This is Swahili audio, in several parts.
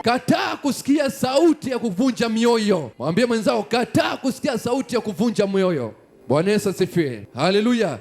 Kataa kusikia sauti ya kuvunja mioyo. Mwambie mwenzao, kataa kusikia sauti ya kuvunja mioyo. Bwana Yesu asifiwe. Haleluya.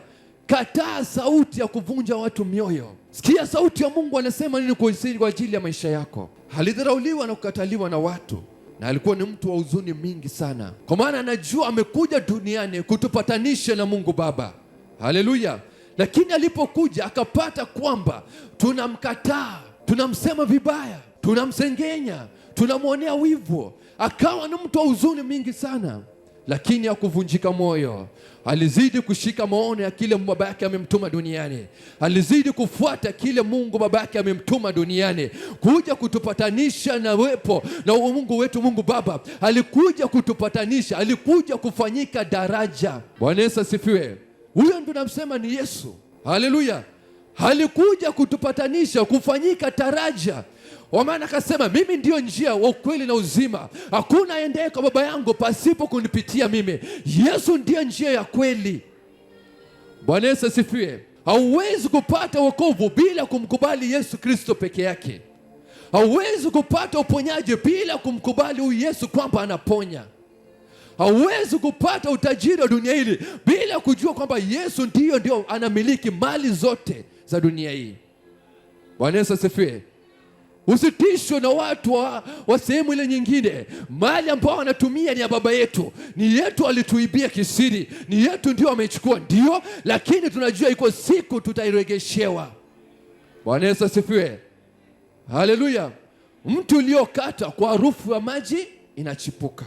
Kataa sauti ya kuvunja watu mioyo. Sikia sauti ya Mungu anasema nini kwa ajili ya maisha yako. Alidharauliwa na kukataliwa na watu, na alikuwa ni mtu wa huzuni mingi sana, kwa maana anajua amekuja duniani kutupatanisha na Mungu Baba. Haleluya. Lakini alipokuja akapata kwamba tunamkataa, tunamsema vibaya, tunamsengenya, tunamwonea wivu, akawa ni mtu wa huzuni mingi sana. Lakini hakuvunjika moyo. Alizidi kushika maono ya kile baba yake amemtuma duniani. Alizidi kufuata kile Mungu baba yake amemtuma duniani, kuja kutupatanisha na wepo na Mungu wetu. Mungu Baba alikuja kutupatanisha, alikuja kufanyika daraja. Bwana Yesu asifiwe. Huyo ndo namsema ni Yesu. Haleluya. Alikuja kutupatanisha, kufanyika daraja. Kwa maana akasema, mimi ndio njia, wa ukweli na uzima. Hakuna aendaye kwa Baba yangu pasipo kunipitia mimi. Yesu ndio njia ya kweli. Bwana Yesu asifiwe. Hauwezi kupata wokovu bila kumkubali Yesu Kristo peke yake. Hauwezi kupata uponyaji bila kumkubali huyu Yesu kwamba anaponya. Hauwezi kupata utajiri wa dunia hili bila kujua kwamba Yesu ndio anamiliki mali zote za dunia hii. Bwana Yesu asifiwe. Usitishwe na watu wa sehemu ile nyingine. Mali ambao wanatumia ni ya baba yetu, ni yetu, alituibia kisiri, ni yetu, ndio amechukua, ndio, lakini tunajua iko siku tutairegeshewa. Bwana Yesu asifiwe. Haleluya. Mtu uliokata kwa harufu ya maji inachipuka.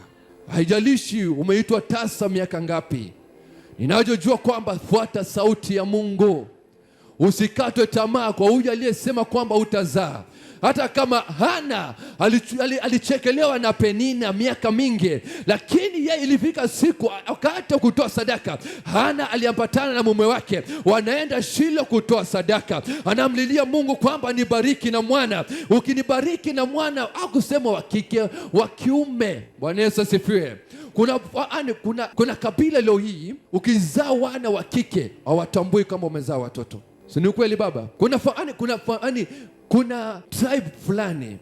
Haijalishi umeitwa tasa miaka ngapi, ninajua kwamba fuata sauti ya Mungu. Usikatwe tamaa kwa huyu aliyesema kwamba utazaa. Hata kama Hana alichekelewa na Penina miaka mingi, lakini yeye ilifika siku akaacha kutoa sadaka. Hana aliambatana na mume wake, wanaenda Shilo kutoa sadaka. Anamlilia Mungu kwamba nibariki na mwana. Ukinibariki na mwana, hakusema wa kike, wa kiume. Bwana Yesu asifiwe. Kuna kabila leo hii ukizaa wana wa kike hawatambui kama umezaa watoto. Si ni kweli baba? Kuna tribe fulani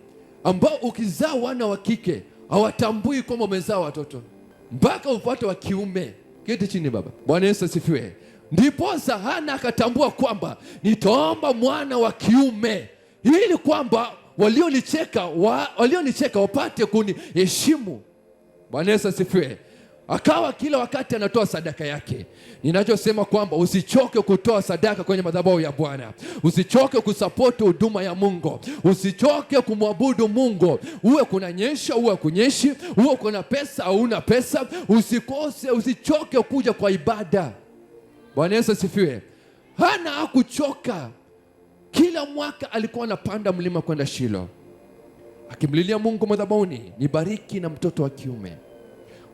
ambao ukizaa wana wa kike hawatambui kama umezaa watoto, mpaka upate wa kiume. Keti chini baba. Bwana Yesu asifiwe. Ndipo Hana akatambua kwamba nitaomba mwana wa kiume ili kwamba walionicheka wapate kuniheshimu. Bwana Yesu asifiwe. Akawa kila wakati anatoa sadaka yake. Ninachosema kwamba usichoke kutoa sadaka kwenye madhabahu ya Bwana. Usichoke kusapoti huduma ya Mungu. Usichoke kumwabudu Mungu. Uwe kunanyesha, uwe kunyeshi, uwe kuna pesa au una pesa, usichoke kuja kwa ibada. Bwana Yesu asifiwe. Hana hakuchoka. Kila mwaka alikuwa anapanda mlima kwenda Shilo, akimlilia Mungu madhabahuni, nibariki na mtoto wa kiume.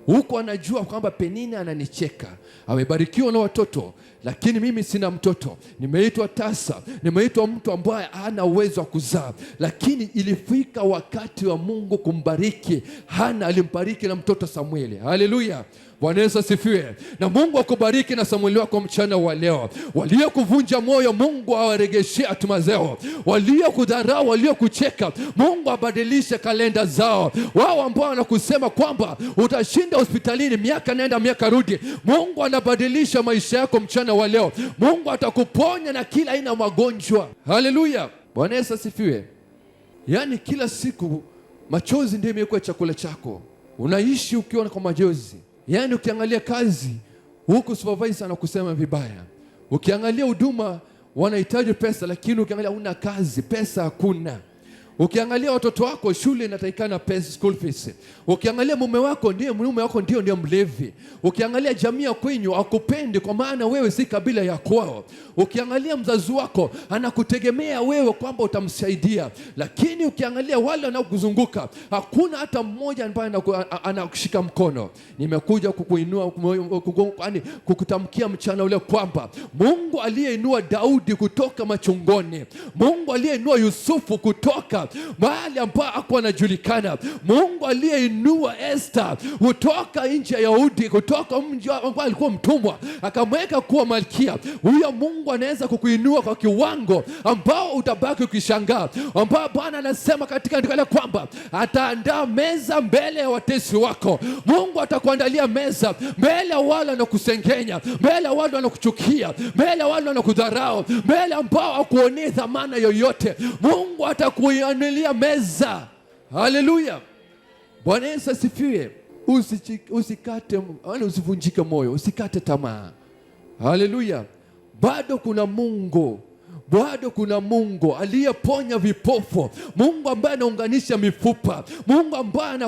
Huko anajua kwamba Penina ananicheka, amebarikiwa na watoto, lakini mimi sina mtoto. Nimeitwa tasa, nimeitwa mtu ambaye hana uwezo wa kuzaa. Lakini ilifika wakati wa Mungu kumbariki Hana, alimbariki na mtoto Samueli. Haleluya. Bwana Yesu asifiwe. Na Mungu akubariki na Samueli wako mchana wa leo. Waliokuvunja moyo, Mungu awaregeshee hatima zao. Waliokudharau, waliokucheka, Mungu abadilishe kalenda zao. Wao ambao wanakusema kwamba utashinda hospitalini miaka nenda miaka rudi, Mungu anabadilisha maisha yako mchana wa leo. Mungu atakuponya na kila aina ya magonjwa. Haleluya. Bwana Yesu asifiwe. Yaani kila siku machozi ndio imekuwa chakula chako. Unaishi ukiona kwa machozi. Yaani ukiangalia kazi huku supervisor anakusema vibaya. Ukiangalia huduma wanahitaji pesa, lakini ukiangalia huna kazi, pesa hakuna. Ukiangalia watoto wako shule inatakikana pesa, school fees. Ukiangalia mume wako ndio mlevi. Ukiangalia jamii ya kwenyu hakupendi kwa maana wewe si kabila ya kwao. Ukiangalia mzazi wako anakutegemea wewe kwamba utamsaidia, lakini ukiangalia wale wanaokuzunguka hakuna hata mmoja ambaye anakushika mkono. Nimekuja kukuinua, kukutamkia mchana ule kwamba Mungu aliyeinua Daudi kutoka machungoni, Mungu aliyeinua Yusufu kutoka mataifa, mahali ambapo hakuwa anajulikana. Mungu aliyeinua Esther kutoka nchi ya Yahudi, kutoka mji ambao alikuwa mtumwa, akamweka kuwa malkia. Huyo Mungu anaweza kukuinua kwa kiwango ambao utabaki ukishangaa, ambao Bwana anasema katika andiko kwamba ataandaa meza mbele ya watesi wako. Mungu atakuandalia meza mbele ya wale wanakusengenya, mbele ya wale wanakuchukia, mbele ya wale wanakudharau, mbele ambao hakuonea dhamana yoyote. Mungu atakuandalia meza. Haleluya. Bwana Yesu asifiwe. Usivunjike moyo, usikate tamaa. Haleluya. Bado kuna Mungu, bado kuna Mungu aliyeponya vipofu, Mungu ambaye anaunganisha mifupa, Mungu ambaye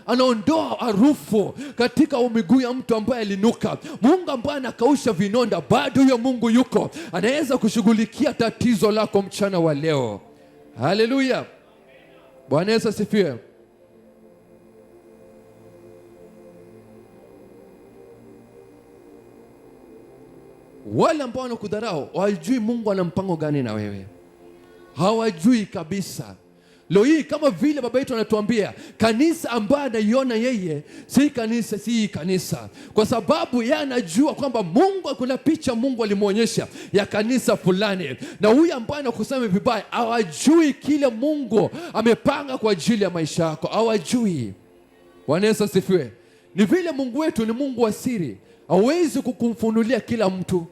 anaondoa harufu katika miguu ya mtu ambaye alinuka, Mungu ambaye anakausha vinonda. Bado huyo Mungu yuko, anaweza kushughulikia tatizo lako mchana wa leo. Haleluya. Bwana Yesu asifiwe. Wale ambao wanakudharau hawajui Mungu ana mpango gani na wewe, hawajui kabisa. Leo hii kama vile baba yetu anatuambia, kanisa ambaye anaiona yeye si kanisa, si kanisa, kwa sababu yeye anajua kwamba Mungu, kuna picha Mungu alimuonyesha ya kanisa fulani, na huyu ambaye anakusema vibaya hawajui kile Mungu amepanga kwa ajili ya maisha yako, hawajui. Bwana Yesu asifiwe. Ni vile Mungu wetu ni Mungu wa siri, hawezi kukufunulia kila mtu,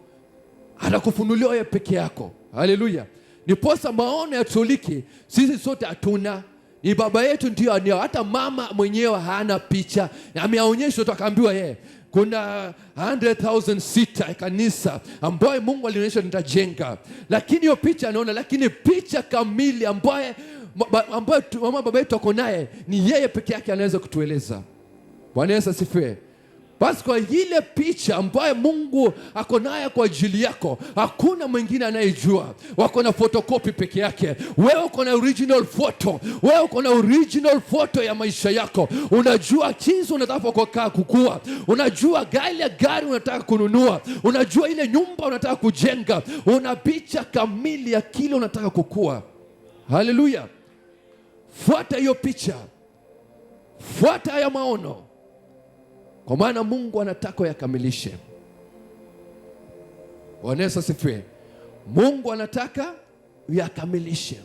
anakufunulia wewe peke yako. Haleluya. Niposa maono ya Katoliki sisi sote hatuna, ni baba yetu ndio. Hata mama mwenyewe hana picha, ameonyeshwa tu akaambiwa yeye kuna 100,000 sita kanisa ambayo Mungu alionyesha nitajenga, lakini hiyo picha anaona, lakini picha kamili ambayo baba yetu ako naye ni yeye peke yake anaweza kutueleza. Bwana Yesu asifiwe. Basi kwa ile picha ambayo Mungu ako nayo kwa ajili yako, hakuna mwingine anayejua. Wako na photocopy peke yake, wewe uko na original photo. Wewe uko na original photo ya maisha yako. Unajua jinsi unataka kukua, unajua gari unataka kununua, unajua ile nyumba unataka kujenga, una picha kamili ya kile unataka kukua. Haleluya. Fuata hiyo picha, fuata haya maono, kwa maana Mungu anataka yakamilishe. Bwana Yesu asifiwe. Mungu anataka yakamilishe.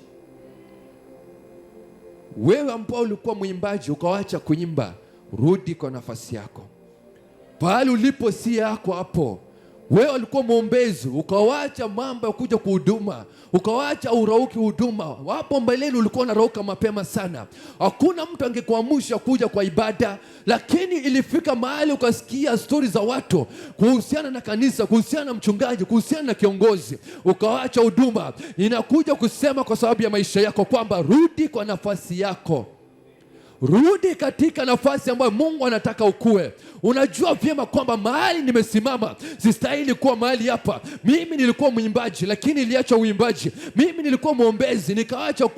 Wewe ambao ulikuwa mwimbaji ukawacha kuimba, rudi kwa nafasi yako. Pahali ulipo si yako hapo. Wewe ulikuwa mwombezi ukawacha mambo ya kuja kuhuduma, ukawacha urauki huduma. Wapo mbeleni ulikuwa unarauka mapema sana, hakuna mtu angekuamsha kuja kwa ibada, lakini ilifika mahali ukasikia stori za watu kuhusiana na kanisa, kuhusiana na mchungaji, kuhusiana na kiongozi, ukawacha huduma. Inakuja kusema kwa sababu ya maisha yako kwamba rudi kwa nafasi yako. Rudi katika nafasi ambayo Mungu anataka ukue. Unajua vyema kwamba mahali nimesimama sistahili kuwa mahali hapa. Mimi nilikuwa mwimbaji lakini niliacha uimbaji. Mimi nilikuwa mwombezi nikaacha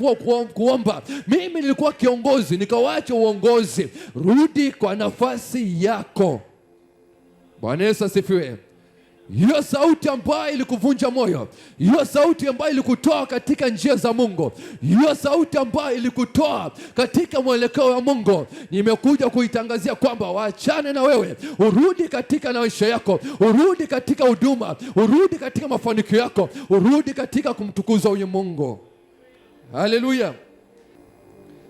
kuomba. Mimi nilikuwa kiongozi nikaacha uongozi. Rudi kwa nafasi yako. Bwana Yesu asifiwe. Hiyo sauti ambayo ilikuvunja moyo, hiyo sauti ambayo ilikutoa katika njia za Mungu, hiyo sauti ambayo ilikutoa katika mwelekeo wa Mungu, nimekuja kuitangazia kwamba waachane na wewe, urudi katika maisha yako, urudi katika huduma, urudi katika mafanikio yako, urudi katika kumtukuza huyu Mungu. Haleluya.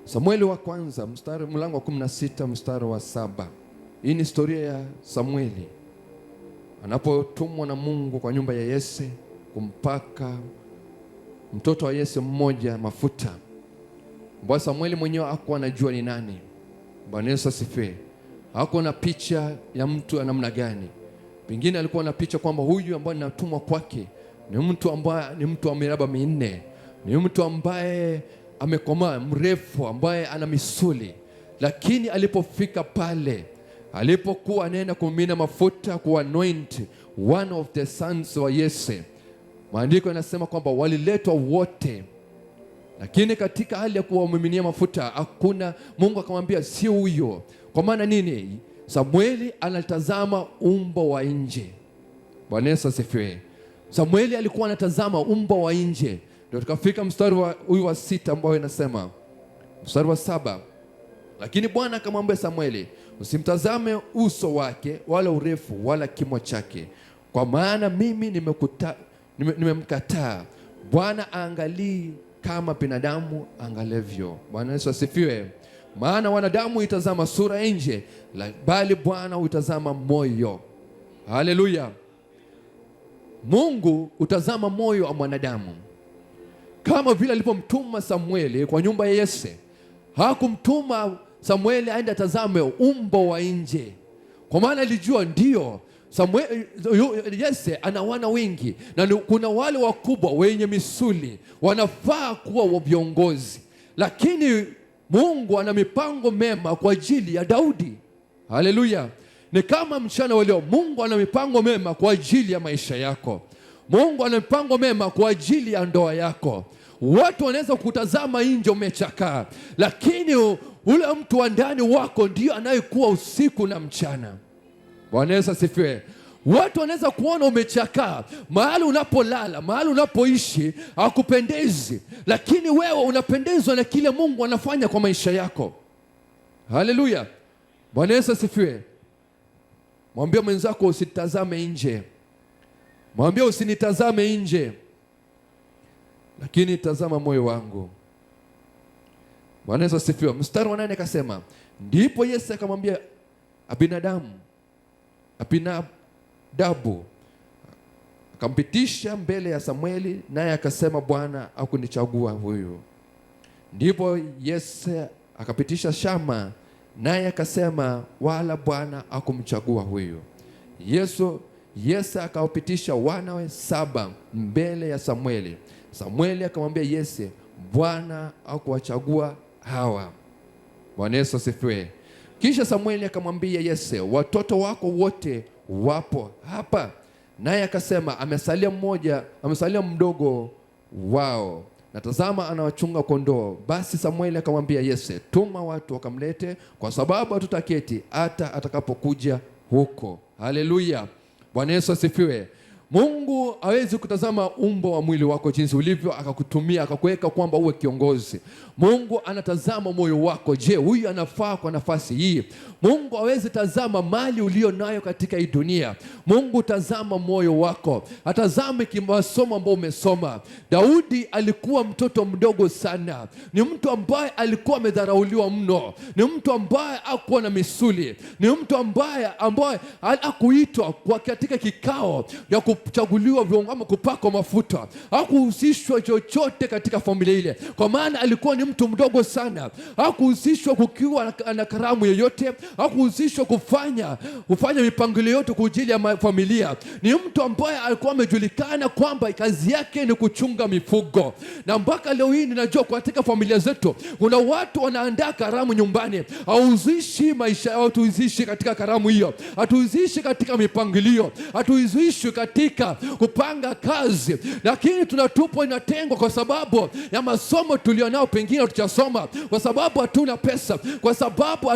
Samueli wa kwanza mlango wa 16 mstari wa 7. Hii ni historia ya Samueli anapotumwa na Mungu kwa nyumba ya Yese kumpaka mtoto wa Yese mmoja mafuta. Mbwa Samueli mwenyewe hakuwa anajua ni nani. Bwana Yesu asifiwe. Hakuwa na picha ya mtu ya namna gani. Pengine alikuwa na picha kwamba huyu ambaye ninatumwa kwake ni mtu ambaye ni mtu wa miraba minne, ni mtu ambaye amekomaa, mrefu, ambaye ana misuli. Lakini alipofika pale, alipokuwa anaenda kumimina mafuta ku anoint one of the sons wa Yese, maandiko yanasema kwamba waliletwa wote, lakini katika hali ya kuwamiminia mafuta hakuna, Mungu akamwambia si huyo. Kwa maana nini? Samueli anatazama umbo wa nje. Bwana Yesu asifiwe. Samueli alikuwa anatazama umbo wa nje, Ndio tukafika mstari wa 6 ambao inasema, mstari wa 7, lakini Bwana akamwambia Samueli, usimtazame uso wake wala urefu wala kimo chake, kwa maana mimi nimemkataa. Bwana aangalii kama binadamu angalevyo. Bwana Yesu asifiwe. Maana wanadamu itazama sura nje, bali Bwana utazama moyo. Haleluya. Mungu utazama moyo wa mwanadamu. Kama vile alipomtuma Samueli kwa nyumba ya Yese, hakumtuma Samueli aende atazame umbo wa nje, kwa maana alijua ndio Yese ana wana wengi na kuna wale wakubwa wenye misuli wanafaa kuwa viongozi, lakini Mungu ana mipango mema kwa ajili ya Daudi. Haleluya. Ni kama mchana wa leo, Mungu ana mipango mema kwa ajili ya maisha yako. Mungu ana mipango mema kwa ajili ya ndoa yako. Watu wanaweza kutazama nje umechakaa, lakini ule mtu wa ndani wako ndio anayekuwa usiku na mchana. Bwana Yesu asifiwe. Watu wanaweza kuona umechakaa, mahali unapolala, mahali unapoishi hakupendezi, lakini wewe unapendezwa na kile Mungu anafanya kwa maisha yako. Haleluya. Bwana Yesu asifiwe. Mwambie mwenzako usitazame nje. Mwambie usinitazame nje, lakini tazama moyo wangu. Bwana Yesu asifiwe. Mstari wa 8 akasema, ndipo Yesu akamwambia Abinadabu, akampitisha mbele ya Samueli, naye akasema, Bwana hakunichagua huyu. Ndipo Yesu akapitisha Shama, naye akasema, wala Bwana hakumchagua huyu. Yesu akawapitisha wanawe 7 mbele ya Samueli. Samueli akamwambia Yese, Bwana hakuwachagua hawa. Bwana Yesu asifiwe. Kisha Samueli akamwambia Yese, watoto wako wote wapo hapa? Naye akasema, amesalia mdogo wao, na tazama anawachunga kondoo. Basi Samueli akamwambia Yese, tuma watu wakamlete, kwa sababu hatutaketi hata atakapokuja huko. Haleluya. Bwana Yesu asifiwe. Mungu hawezi kutazama umbo wa mwili wako jinsi ulivyo akakutumia akakuweka kwamba uwe kiongozi. Mungu anatazama moyo wako. Je, huyu anafaa kwa nafasi hii? Mungu hawezi tazama mali ulio nayo katika hii dunia. Mungu tazama moyo wako. Atazame kimasomo ambao umesoma. Daudi alikuwa mtoto mdogo sana. Ni mtu ambaye alikuwa amedharauliwa mno. Ni mtu ambaye hakuwa na misuli. Ni mtu ambaye hakuitwa kwa katika kikao ya kuchaguliwa viongozi ama kupakwa mafuta. Hakuhusishwa chochote katika familia ile, kwa maana alikuwa ni mtu mdogo sana. Hakuhusishwa kukiwa na karamu yoyote. Hakuhusishwa kufanya mipangilio yote kwa ajili ya familia. Ni mtu ambaye alikuwa amejulikana kwamba kazi yake ni kuchunga mifugo. Na mpaka leo hii ninajua katika familia zetu kuna watu wanaandaa karamu nyumbani. Hauzishi maisha yao, hatuizishi katika karamu hiyo. Hatuizishi katika mipangilio. Hatuizishi katika kupanga kazi. Lakini tunatupwa, inatengwa kwa sababu ya masomo tulionao, pengine hatuchasoma, kwa sababu hatuna pesa, kwa sababu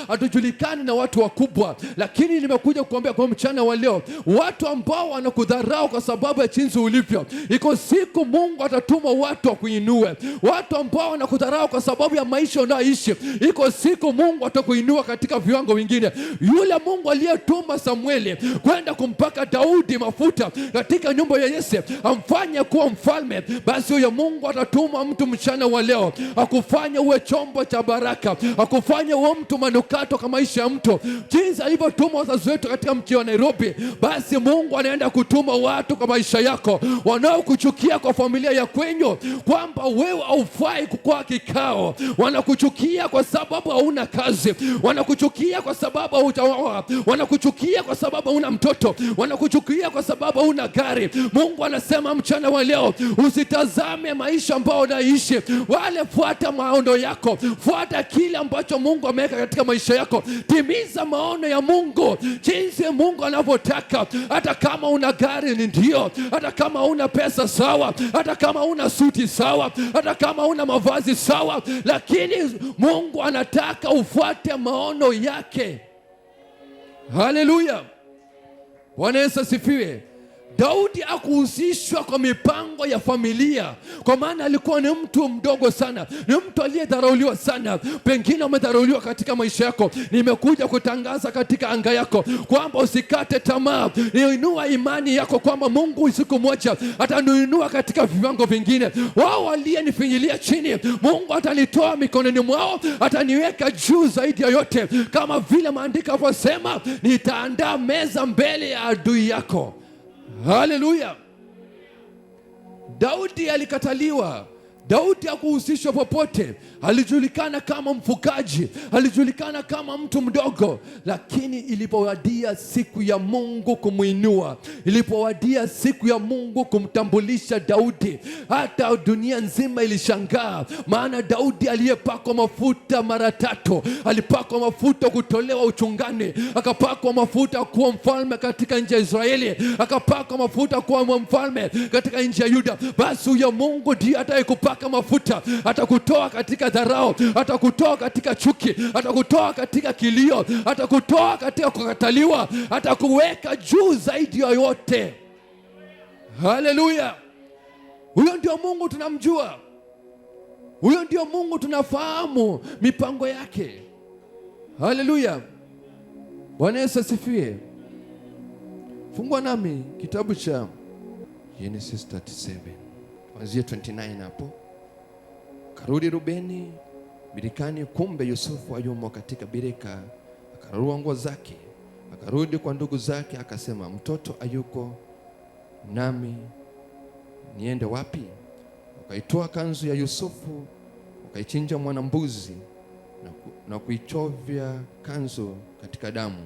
hatujulikani na watu wakubwa. Lakini nimekuja kukuambia kwa mchana wa leo, watu ambao wanakudharau kwa sababu ya jinsi ulivyo, iko siku Mungu atatuma watu wakuinue. Watu ambao wanakudharau kwa sababu ya maisha unayoishi, iko siku Mungu atakuinua katika viwango vingine. Yule Mungu aliyetuma Samueli kwenda kumpaka Daudi mafuta katika nyumba ya Yese amfanye kuwa mfalme, basi huyo Mungu atatuma mtu mchana wa leo akufanye uwe chombo cha baraka, akufanye uwe mtu manukato kama maisha ya mtu, jinsi alivyotuma wazazi wetu katika mji wa Nairobi. Basi Mungu anaenda kutuma watu kwa maisha yako wanaokuchukia kwa familia ya kwenyu kwamba wewe haufai kukua kikao. Wanakuchukia kwa sababu hauna kazi, wanakuchukia kwa sababu hutaoa, wanakuchukia kwa sababu hauna mtoto, wanakuchukia kwa sababu hauna gari. Mungu anasema mchana wa leo, usitazame maisha ambao unaishi, wale fuata maono yako, fuata kile ambacho Mungu ameweka katika maisha yako. Timiza maono ya Mungu jinsi Mungu anavyotaka. Hata kama una gari ni ndio, hata kama una pesa sawa, hata kama una suti sawa, hata kama una mavazi sawa, lakini Mungu anataka ufuate maono yake. Haleluya. Bwana Yesu asifiwe. Daudi hakuhusishwa kwa mipango ya familia, kwa maana alikuwa ni mtu mdogo sana, ni mtu aliyedharauliwa sana. Pengine umedharauliwa katika maisha yako. Nimekuja kutangaza katika anga yako kwamba usikate tamaa. Inua imani yako kwamba Mungu siku moja atanuinua katika viwango vingine. Wao waliyenifinyilia chini, Mungu atanitoa mikononi mwao, ataniweka juu zaidi ya yote, kama vile maandiko yanavyosema, nitaandaa meza mbele ya adui yako. Haleluya. Daudi alikataliwa. Daudi hakuhusishwa popote. Alijulikana kama mfugaji, alijulikana kama mtu mdogo, lakini ilipowadia siku ya Mungu kumuinua, ilipowadia siku ya Mungu kumtambulisha Daudi, hata dunia nzima ilishangaa. Maana Daudi aliyepakwa mafuta mara 3, alipakwa mafuta kutolewa uchungani, akapakwa mafuta kuwa mfalme katika nchi ya Israeli, akapakwa mafuta kuwa mfalme katika nchi ya Yuda. Basi huyo Mungu ndiye atakayekupaka mafuta, atakutoa katika dharau, atakutoa katika chuki, atakutoa katika kilio, atakutoa katika kukataliwa, atakuweka juu zaidi ya yote. Haleluya. Huyo ndio Mungu tunamjua. Huyo ndio Mungu tunafahamu mipango yake. Haleluya. Bwana Yesu asifiwe. Fungua nami kitabu cha Genesis 37 kuanzia 29 hapo. Karudi Rubeni birikani, kumbe Yusufu ayumo katika birika. Akararua nguo zake, akarudi kwa ndugu zake, akasema, mtoto ayuko nami niende wapi? Wakaitoa kanzu ya Yusufu, wakaichinja mwanambuzi na kuichovya kanzu katika damu.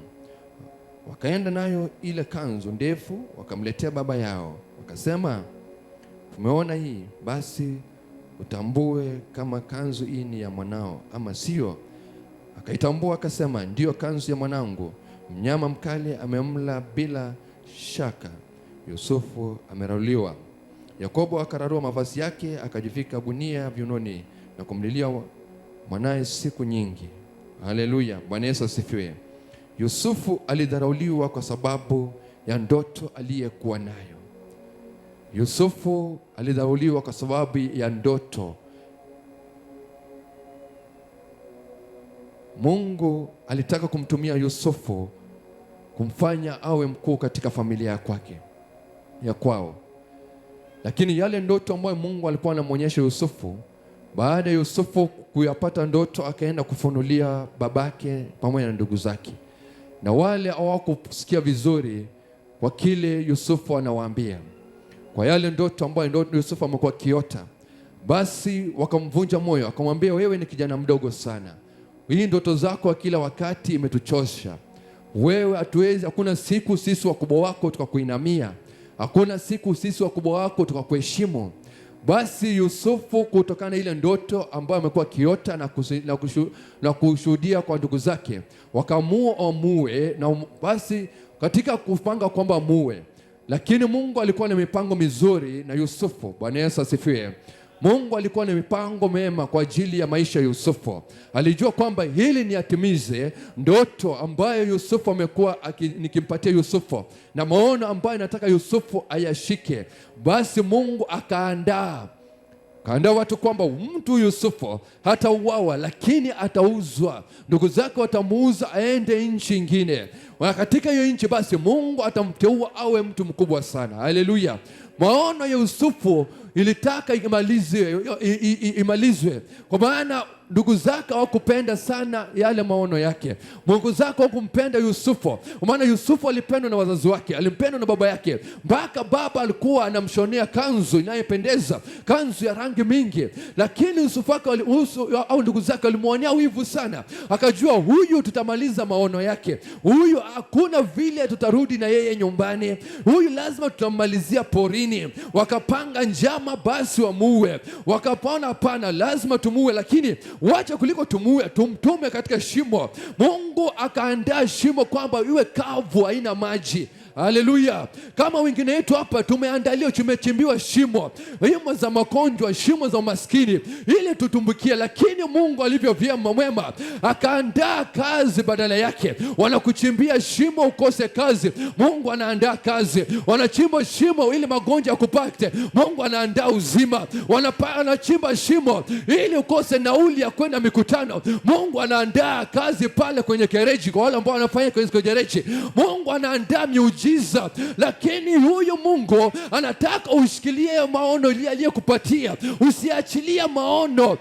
Wakaenda nayo ile kanzu ndefu, wakamletea baba yao, wakasema, tumeona hii, basi utambue kama kanzu hii ni ya mwanao ama sio. Akaitambua, akasema, ndiyo kanzu ya mwanangu. Mnyama mkali amemla, bila shaka Yusufu amerauliwa. Yakobo akararua mavazi yake, akajivika gunia viunoni na kumlilia mwanae siku nyingi. Haleluya. Bwana Yesu asifiwe. Yusufu alidharauliwa kwa sababu ya ndoto aliyekuwa nayo. Yusufu alidharauliwa kwa sababu ya ndoto. Mungu alitaka kumtumia Yusufu kumfanya awe mkuu katika familia ya kwao. Lakini yale ndoto ambayo Mungu alikuwa anamwonyesha Yusufu, baada ya Yusufu kuyapata ndoto, akaenda kufunulia babake pamoja na ndugu zake, na wale hawakusikia vizuri kwa kile Yusufu anawaambia, kwa yale ndoto ambayo Yusufu amekuwa kiota. Basi wakamvunja moyo, akamwambia, wewe ni kijana mdogo sana, hii ndoto zako kila wakati imetuchosha. Wewe hatuwezi, hakuna siku sisi wakubwa wako tukakuinamia, hakuna siku sisi wakubwa wako tukakuheshimu. Basi Yusufu, kutokana na ile ndoto ambayo amekuwa kiota na kushuhudia kwa ndugu zake, wakaamua amue. Na basi katika kupanga kwamba amue, lakini Mungu alikuwa na mipango mizuri na Yusufu. Bwana Yesu asifiwe. Mungu alikuwa na mipango mema kwa ajili ya maisha ya Yusufu. Alijua kwamba hili ni atimize ndoto ambayo Yusufu amekuwa nikimpatia Yusufu, na maono ambayo nataka Yusufu ayashike. Basi Mungu akaandaa watu kwamba mtu Yusufu hatauawa, lakini atauzwa. Ndugu zake watamuuza aende nchi nyingine, na katika hiyo nchi basi Mungu atamteua awe mtu mkubwa sana. Haleluya. Maono ya Yusufu ilitaka imalizwe, kwa maana ndugu zake hawakupenda sana yale maono yake. Mungu zake hawakumpenda Yusufu, kwa maana Yusufu alipendwa na wazazi wake, alimpendwa na baba yake, mpaka baba alikuwa anamshonea kanzu inayopendeza, kanzu ya rangi mingi. Lakini Yusufu au ndugu zake walimwonea wivu sana, akajua huyu tutamaliza maono yake, huyu hakuna vile tutarudi na yeye nyumbani, huyu lazima tutammalizia porini. Wakapanga njama basi wamuue, wakapona, hapana, lazima tumuue, lakini wacha kuliko tumuue, tumtume katika shimo. Mungu akaandaa shimo kwamba iwe kavu, haina maji. Haleluya. Kama wengine wetu hapa tumeandaliwa, tumechimbiwa shimo za magonjwa, shimo za umaskini ili tutumbukie, lakini Mungu alivyo vyema mwema akaandaa kazi badala yake. Wanakuchimbia shimo ukose kazi, Mungu anaandaa kazi. Wanachimba shimo ili magonjwa yakupate, Mungu anaandaa uzima. Wanachimba shimo ili ukose nauli ya kwenda mikutano, Mungu anaandaa kazi pale kwenye gereji. Kwa wale ambao wanafanya kwenye gereji, Mungu anaandaa miujiza. Lakini huyu Mungu anataka ushikilie maono aliyekupatia, usiachilie maono.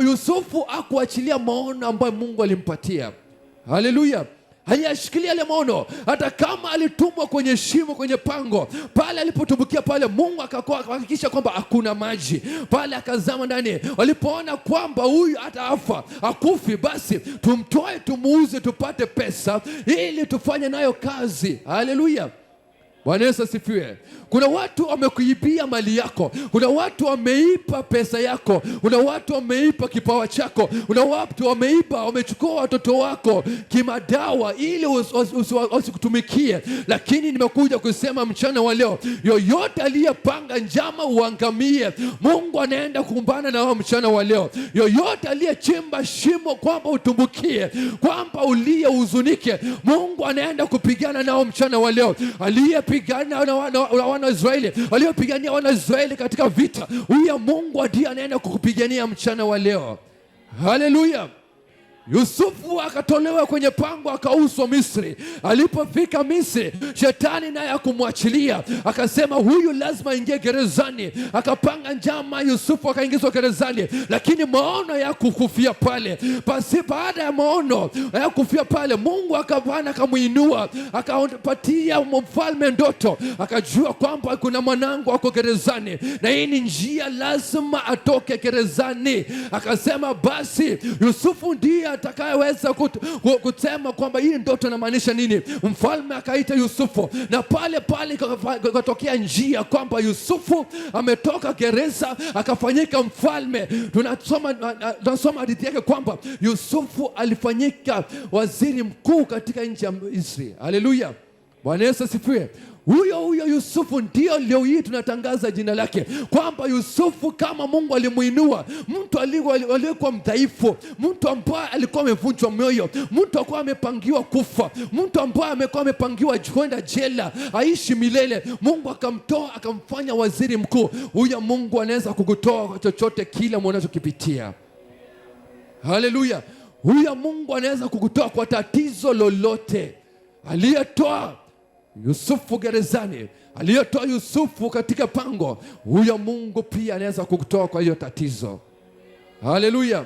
Yusufu akuachilia maono ambayo Mungu alimpatia. Haleluya. Aliyashikilia ile maono, hata kama alitumwa kwenye shimo, kwenye pango. Pale alipotumbukia pale, Mungu akahakikisha kwamba hakuna maji pale, akazama ndani. Walipoona kwamba huyu hata afa akufi, basi tumtoe, tumuuze, tupate pesa ili tufanye nayo kazi. Haleluya. Bwana Yesu asifiwe. Kuna watu wamekuibia mali yako, kuna watu wameipa pesa yako, kuna watu wameipa kipawa chako, kuna watu wamechukua watoto wako kimadawa ili wasikutumikie. Lakini nimekuja kusema mchana wa leo, yoyote aliyepanga njama uangamie, Mungu anaenda kukumbana na wao mchana wa leo. Yoyote aliyechimba shimo kwamba utumbukie, kwamba ulie uzunike, Mungu anaenda kupigana nao mchana wa leo. Aliyepigana na Israeli, waliopigania wana Israeli katika vita, huyu Mungu ndiye anaenda kukupigania mchana wa leo. Haleluya. Yusufu akatolewa kwenye pango, akauzwa Misri. Alipofika Misri, shetani naye akumwachilia, akasema huyu lazima aingie gerezani. Akapanga njama, Yusufu akaingizwa gerezani, lakini maono ya kukufia pale. Basi baada ya maono ya kufia pale, Mungu akamuinua, akampatia mfalme ndoto. Akajua kwamba kuna mwanangu ako gerezani na hii ni njia, lazima atoke gerezani. Akasema basi Yusufu ndiye atakayeweza kusema kwamba hii ndoto inamaanisha nini. Mfalme akaita Yusufu, na pale ikatokea njia kwamba Yusufu ametoka gereza akafanyika mfalme. Tunasoma hadithi yake kwamba Yusufu alifanyika waziri mkuu katika nchi ya Misri. Haleluya. Bwana Yesu asifiwe. Huyo Yusufu ndio leo hii tunatangaza jina lake, kwamba Yusufu kama Mungu alimuinua, mtu aliyekuwa mdhaifu, mtu ambaye alikuwa amevunjwa moyo, mtu alikuwa amepangiwa kufa, mtu ambaye amekuwa amepangiwa kwenda jela aishi milele, Mungu akamtoa akamfanya waziri mkuu. Huyo Mungu anaweza kukutoa kwa chochote kile unachokipitia. Haleluya. Huyo Mungu anaweza kukutoa kwa tatizo lolote. Aliyetoa Yusufu gerezani, aliyetoa Yusufu katika pango, huyo Mungu pia anaweza kukutoa kwa hiyo tatizo. Haleluya.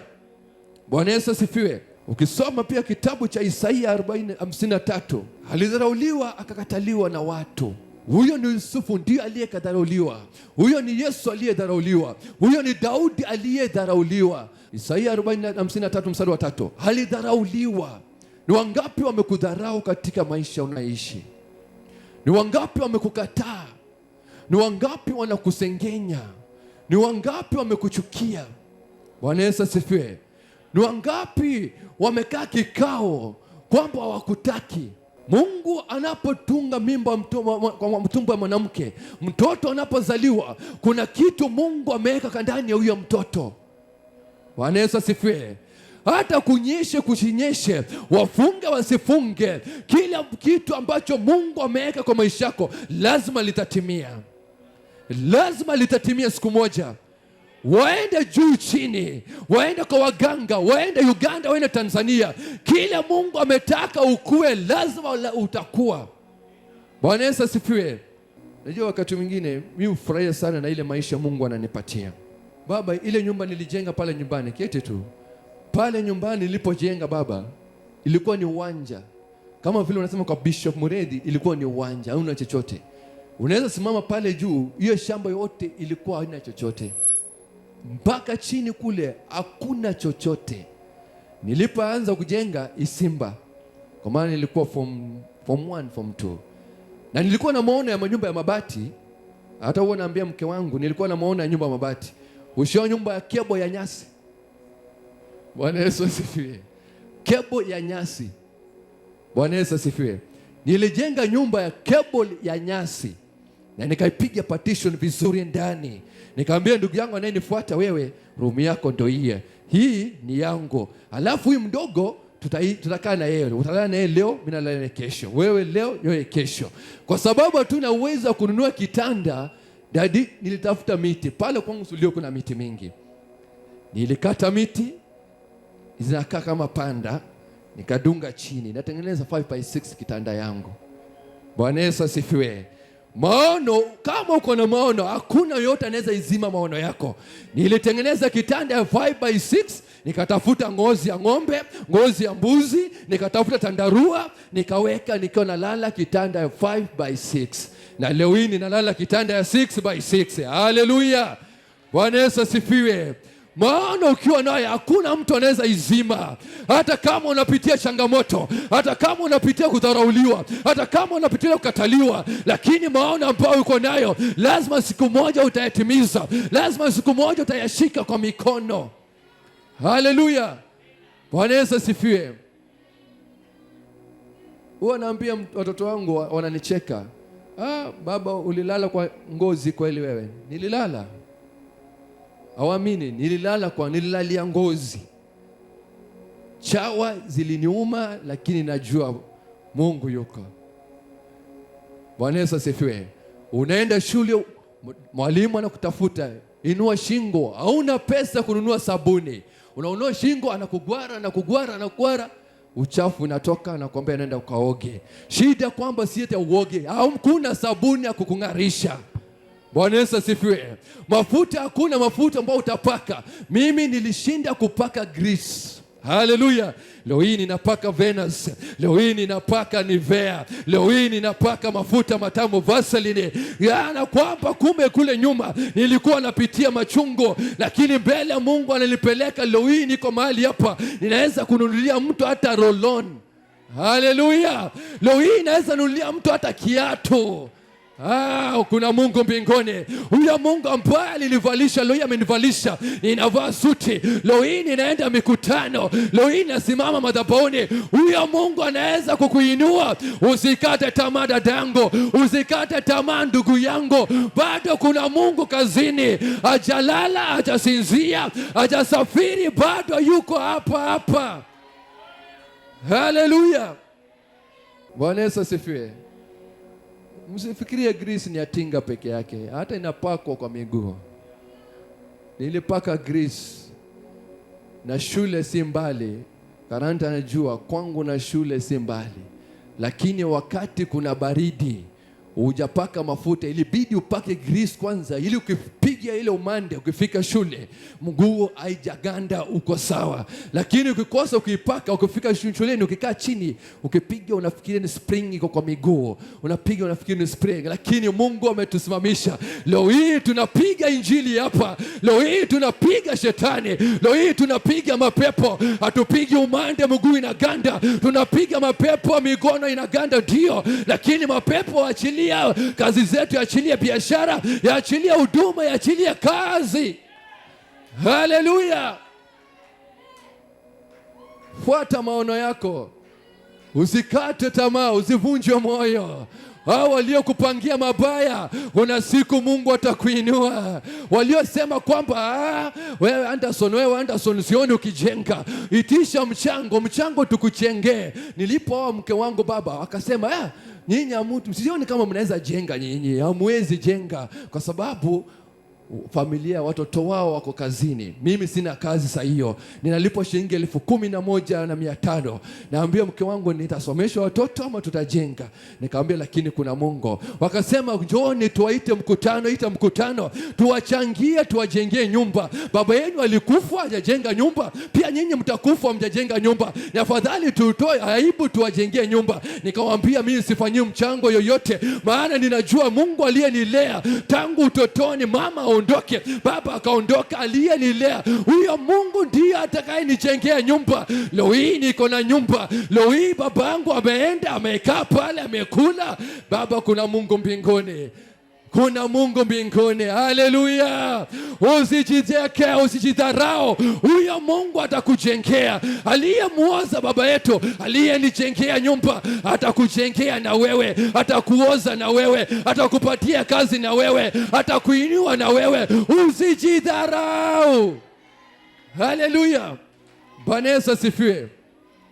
Bwana Yesu asifiwe. Ukisoma pia kitabu cha Isaia 40:53, alidharauliwa akakataliwa na watu. Huyo ni Yusufu ndiye aliyekadharauliwa. Huyo ni Yesu aliyedharauliwa. Huyo ni Daudi aliyedharauliwa. Isaia 40:53 mstari wa 3. Alidharauliwa. Ni wangapi wamekudharau katika maisha unaishi? Ni wangapi wamekukataa? Ni wangapi wanakusengenya? Ni wangapi wamekuchukia? Bwana Yesu asifiwe. Ni wangapi wamekaa kikao kwamba hawakutaki? Mungu anapotunga mimba kwa mtumbo wa mwanamke, mtoto anapozaliwa, kuna kitu Mungu ameweka ndani ya huyo mtoto. Bwana Yesu asifiwe. Hata kunyeshe kusinyeshe, wafunge wasifunge, kila kitu ambacho Mungu ameweka kwa maisha yako lazima litatimia. Lazima litatimia siku moja. Waende juu chini, waende kwa waganga, waende Uganda, waende Tanzania, kila Mungu ametaka ukue lazima utakuwa. Bwana Yesu asifiwe. Najua wakati mwingine mimi hufurahia sana na ile maisha Mungu ananipatia. Baba, ile nyumba nilijenga pale nyumbani, kete tu pale nyumbani nilipojenga baba, ilikuwa ni uwanja. Kama vile unasema kwa Bishop Muredi, ilikuwa ni uwanja, hauna chochote. Unaweza simama pale juu, hiyo shamba yote ilikuwa haina chochote. Mpaka chini kule hakuna chochote. Nilipoanza kujenga Isimba, kwa maana nilikuwa form 1 form 2. Na nilikuwa na maono ya manyumba ya mabati. Hata huwa naambia mke wangu, nilikuwa na maono ya nyumba ya mabati. Ushao nyumba ya kebo ya nyasi. Bwana Yesu asifiwe. Kebo ya nyasi. Bwana Yesu asifiwe. Nilijenga nyumba ya cable ya nyasi na nikaipiga partition vizuri ndani. Nikamwambia ndugu yangu anayenifuata, wewe room yako ndio hii ni yangu. Alafu huyu mdogo tutakaa na yeye. Utalala na yeye leo, mimi nalala naye kesho. Wewe leo, wewe kesho. Kwa sababu hatuna uwezo wa kununua kitanda, dadi nilitafuta miti. Pale kwangu sulio kuna miti mingi. Nilikata miti zinakaa kama panda, nikadunga chini, natengeneza 5x6 kitanda yangu. Bwana Yesu asifiwe. Maono, kama uko na maono, hakuna yote anaweza izima maono yako. Nilitengeneza kitanda ya 5x6, nikatafuta ngozi ya ng'ombe, ngozi ya mbuzi, nikatafuta tandarua, nikaweka, nikiwa nalala kitanda ya 5x6. Na leo hii ninalala kitanda ya 6x6. Haleluya. Bwana Yesu asifiwe. Maana ukiwa nayo hakuna mtu anaweza izima. Hata kama unapitia changamoto, hata kama unapitia kudharauliwa, hata kama unapitia kukataliwa, lakini maono ambayo uko nayo lazima siku moja utayatimiza. Lazima siku moja utayashika kwa mikono. Haleluya. Bwana Yesu asifiwe. Huwa naambia watoto wangu, wananicheka. Baba, ulilala kwa ngozi kweli wewe? Nililala. Hawamini, nililalia ngozi. Chawa ziliniuma, lakini najua Mungu yuko. Bwana Yesu asifiwe. Unaenda shule, mwalimu anakutafuta, inua shingo, hauna pesa kununua sabuni. Unaunua shingo, anakugwara, uchafu unatoka, anakuambia nenda ukaoge. Shida kwamba si eti uoge, hakuna sabuni ya kukung'arisha. Bwana Yesu asifiwe. Mafuta, hakuna mafuta ambayo utapaka. Mimi nilishinda kupaka grease. Haleluya. Leo hii ninapaka Venus. Leo hii ninapaka Nivea. Leo hii ninapaka mafuta matamu Vaseline. Yana kwamba kumbe kule nyuma nilikuwa napitia machungo, lakini mbele ya Mungu ananipeleka. Leo hii niko mahali hapa, ninaweza kununulia mtu hata roll-on. Haleluya. Leo hii naweza nunulia mtu hata kiatu. Kuna Mungu mbinguni. Huyo Mungu ambaye alinivalisha, leo amenivalisha. Ninavaa suti. Leo hii ninaenda mikutano. Leo hii nasimama madhabahuni. Huyo Mungu anaweza kukuinua. Usikate tamaa dadangu. Usikate tamaa ndugu yangu. Bado kuna Mungu kazini. Hajalala, hajasinzia, hajasafiri, bado yuko hapa. Haleluya. Bwana Yesu asifiwe. Msifikirie grease ni atinga peke yake, hata inapakwa kwa miguu. Nilipaka grease na shule si mbali. Karanta anajua kwangu na shule si mbali. Lakini wakati kuna baridi, hujapaka mafuta, ilibidi upake grease kwanza, ili ukipiga ile umande ukifika shule mguu haijaganda, uko sawa. Lakini ukikosa ukipaka, ukifika shuleni ukikaa chini ukipiga unafikiria ni spring iko kwa miguu, unapiga unafikiria ni spring. Lakini Mungu ametusimamisha. Leo hii tunapiga injili hapa. Leo hii tunapiga shetani. Leo hii tunapiga mapepo. Hatupigi umande mguu inaganda, tunapiga mapepo mikono inaganda, ndio. Lakini mapepo achilia kazi zetu, achilia biashara, achilia huduma, achilia kazi. Haleluya. Fuata maono yako. Usikate tamaa, usivunje moyo. Hao waliokupangia mabaya, kuna siku Mungu atakuinua. Waliosema kwamba wewe Anderson sioni ukijenga, itisha mchango tukuchengee. Nilipooa mke wangu, baba akasema nyinyi mtu sioni kama mnaweza jenga, nyinyi hamwezi jenga kwa sababu familia watoto wao wako kazini. Mimi sina kazi saa hiyo, ninalipwa shilingi 11,500. Naambia mke wangu, nitasomesha watoto ama tutajenga? Nikamwambia lakini kuna Mungu. Wakasema njooni tuwaite mkutano. Ita mkutano, tuwachangie, tuwajengee nyumba. Baba yenu alikufa hajajenga nyumba, pia nyinyi mtakufa mjajenga nyumba. Ni afadhali tutoe aibu tuwajengee nyumba. Nikamwambia mimi sifanyii mchango yoyote, maana ninajua Mungu aliyenilea tangu utotoni, mama ondoke, baba akaondoka, aliyenilea huyo Mungu ndiye atakayenijengea nyumba. Leo hii niko na nyumba. Leo hii baba yangu ameenda, amekaa pale, amekula. Baba, kuna Mungu mbinguni. kuna Mungu mbinguni. Haleluya! Usijidheke, usijidharau. Huyo Mungu atakujengea. Aliyemuoza baba yetu, aliyenijengea nyumba, atakujengea na wewe, atakuoza na wewe, atakupatia kazi na wewe, atakuinua na wewe. Usijidharau. Haleluya! Bwana Yesu asifiwe.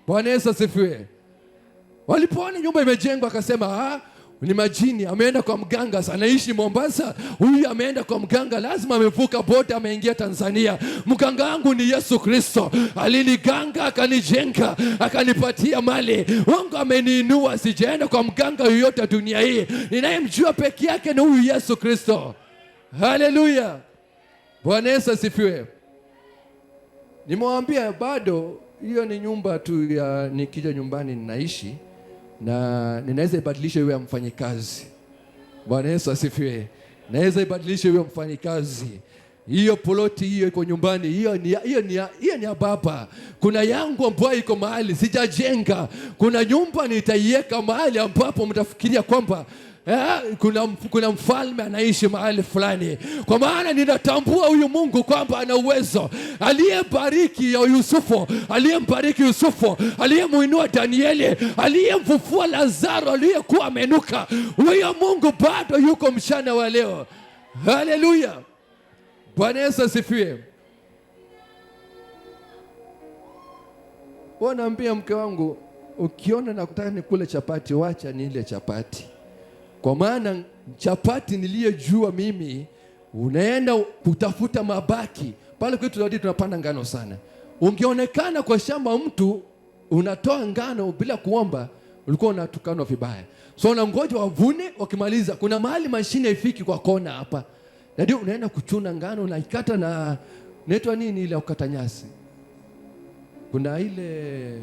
Bwana Yesu asifiwe. Walipoona nyumba imejengwa akasema, ni majini, ameenda kwa mganga, anaishi Mombasa. Huyu ameenda kwa mganga, lazima amevuka boda, ameingia Tanzania. Mganga wangu ni Yesu Kristo, aliniganga akanijenga, akanipatia mali. Mungu ameniinua, sijaenda kwa mganga yoyote dunia hii. Ninayemjua peke yake ni huyu Yesu Kristo. Haleluya! Bwana Yesu asifiwe. Nimewambia bado hiyo ni nyumba tu ya nikija nyumbani ninaishi, na ninaweza ibadilisha iwe mfanyikazi. Bwana Yesu asifiwe. Naweza ibadilisha iwe mfanyikazi. Hiyo ploti hiyo iko nyumbani, hiyo ni ya baba. Kuna yangu ambayo iko mahali sijajenga. Kuna nyumba nitaiweka mahali ambapo mtafikiria kwamba kuna mfalme anaishi mahali fulani, kwa maana ninatambua huyu Mungu kwamba ana uwezo. Aliyembariki Yusufu, aliyembariki Yusufu, aliyemuinua Danieli, aliyemfufua Lazaro aliyekuwa amenuka, huyo Mungu bado yuko mchana wa leo. Haleluya! Bwana Yesu asifiwe. Wanaambia mke wangu, ukiona nakutaka nikule chapati, wacha nile chapati. Kwa maana chapati niliyojua mimi, unaenda kutafuta mabaki. Pale kwetu tunarudi tunapanda ngano sana. Ungeonekana kwa shamba mtu unatoa ngano bila kuomba, ulikuwa unatukanwa vibaya. So unangoja wavune, wakimaliza kuna mahali mashine ifiki kwa kona hapa. Na ndio unaenda kuchuna ngano na ikata na inaitwa nini ile ukata nyasi. Kuna ile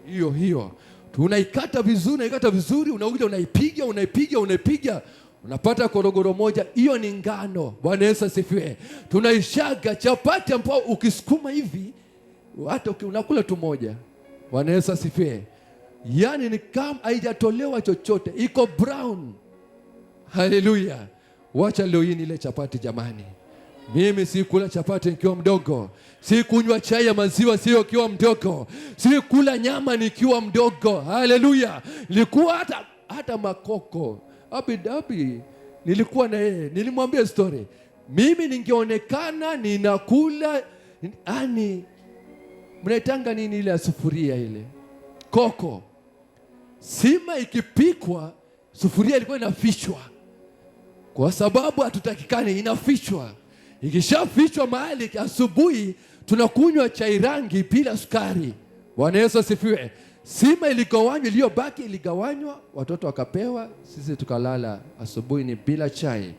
hiyo unaikata vizuri, unakuja unaipiga, unapata korogoro moja. Hiyo ni ngano. Bwana Yesu asifiwe. Tunaishaga chapati ambao ukisukuma hivi hata unakula tu moja. Bwana Yesu asifiwe. Yani ni kama haijatolewa chochote, iko brown. Haleluya! Wacha leo hii ile chapati jamani. Mimi sikula chapati nikiwa mdogo, sikunywa chai ya maziwa sio nikiwa mdogo, sikula nyama nikiwa mdogo. Haleluya! Nilikuwa hata makoko abi nilikuwa na yeye. Nilimwambia story, mimi ningeonekana ninakula mnaitanga nini ile sufuria ile koko, sima ikipikwa sufuria ilikuwa inafichwa, kwa sababu hatutakikani inafichwa. Ikishafichwa mahali, asubuhi tunakunywa chai rangi bila sukari. Bwana Yesu asifiwe. Sima iligawanywa, iliyobaki iligawanywa, watoto wakapewa, sisi tukalala. Asubuhi ni bila chai.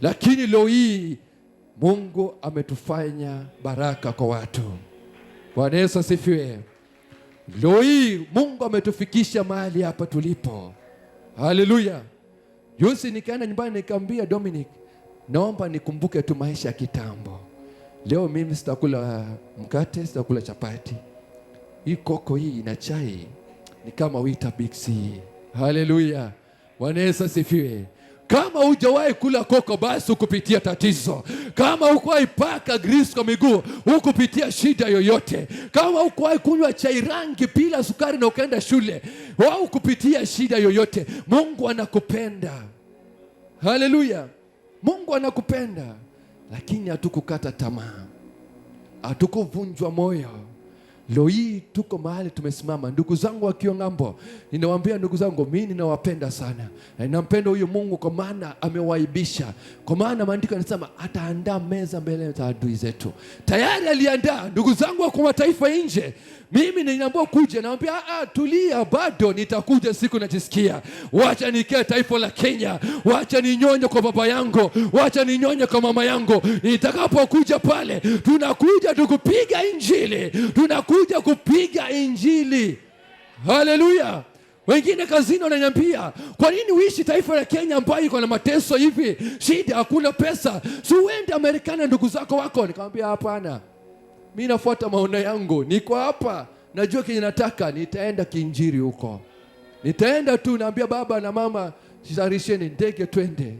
Lakini leo hii Mungu ametufanya baraka kwa watu. Bwana Yesu asifiwe. Leo hii Mungu ametufikisha mahali hapa tulipo. Haleluya. Juzi nikaenda nyumbani nikamwambia Dominic, naomba nikumbuke tu maisha ya kitambo. Leo mimi sitakula mkate, sitakula chapati. Hii koko hii na chai ni kama Weetabix. Haleluya. Bwana Yesu asifiwe. Kama hujawahi kula koko, basi ukupitia tatizo. Kama hukuwahi paka grease kwa miguu, hukupitia shida yoyote. Kama hukuwahi kunywa chai rangi bila sukari na ukaenda shule, hukupitia shida yoyote. Mungu anakupenda. Haleluya. Mungu anakupenda, lakini hatukukata tamaa, hatukuvunjwa moyo. Leo hii tuko mahali tumesimama. Ndugu zangu wakiwa ng'ambo, ninawaambia ndugu zangu, mimi ninawapenda sana. Na ninampenda huyu Mungu kwa maana amewaibisha. Kwa maana maandiko yanasema ataandaa meza mbele ya adui zetu. Tayari aliandaa. Ndugu zangu wa mataifa nje, mimi ninaambiwa kuja, naambia tulia, bado nitakuja siku najisikia. Wacha nikae taifa la Kenya, wacha ninyonye kwa baba yangu, wacha ninyonye kwa mama yangu. Nitakapokuja pale, tunakuja tukupiga injili, tunakuja kupiga injili. Haleluya. Wengine kazini wananiambia, kwa nini uishi taifa la Kenya ambayo iko na mateso hivi, shida, hakuna pesa? Si uende Amerikana ndugu zako wako. Nikamwambia hapana, mimi nafuata maono yangu, niko hapa, najua kile nataka, nitaenda kiinjili huko. Nitaenda tu naambia baba na mama, jitayarisheni ndege twende.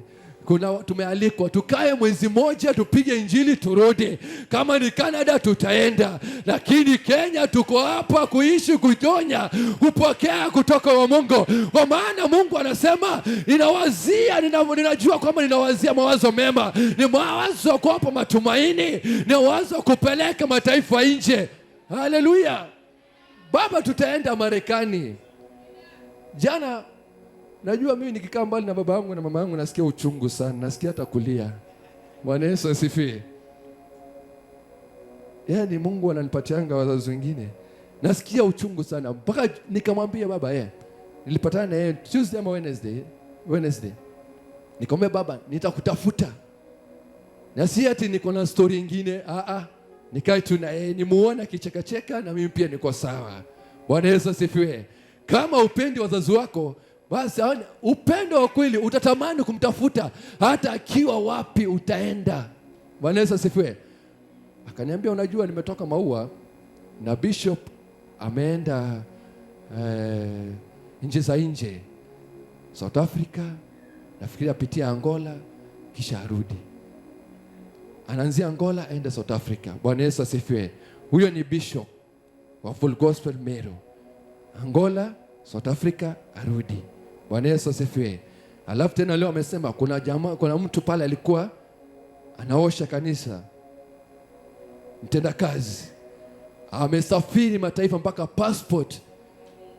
Tumealikwa tukae mwezi moja tupige injili turudi. Kama ni Canada tutaenda, lakini Kenya tuko hapa kuishi, kutonya, kupokea kutoka kwa Mungu. Kwa maana Mungu anasema ninajua kwamba ninawazia mawazo mema, ni mawazo kuwapa matumaini, ni mawazo kupeleka mataifa nje. Haleluya. Baba, tutaenda Marekani. Jana najua mimi nikikaa mbali na baba yangu na mama yangu nasikia uchungu sana, nasikia hata kulia. Bwana Yesu asifiwe. Yaani Mungu ananipatianga wazazi wengine, nasikia uchungu sana mpaka nikamwambia baba, nilipatana na yeye Tuesday ama Wednesday. Nikamwambia baba, nitakutafuta. Na si ati niko na story nyingine, nikae tu na yeye nimuone kicheka na mimi pia niko sawa. Bwana Yesu asifiwe. Kama upendi wazazi wako, basi upendo wa kweli utatamani kumtafuta hata akiwa wapi utaenda. Bwana Yesu asifiwe. Akaniambia, unajua nimetoka Maua na Bishop ameenda nje za nje, South Africa, nafikiri apitia Angola kisha arudi. Anaanzia Angola aende South Africa. Bwana Yesu asifiwe. Huyo ni Bishop wa Full Gospel Meru. Angola, South Africa, arudi. Bwana Yesu asifiwe. Alafu tena leo amesema kuna mtu pale alikuwa anaosha kanisa, mtenda kazi, amesafiri mataifa mpaka passport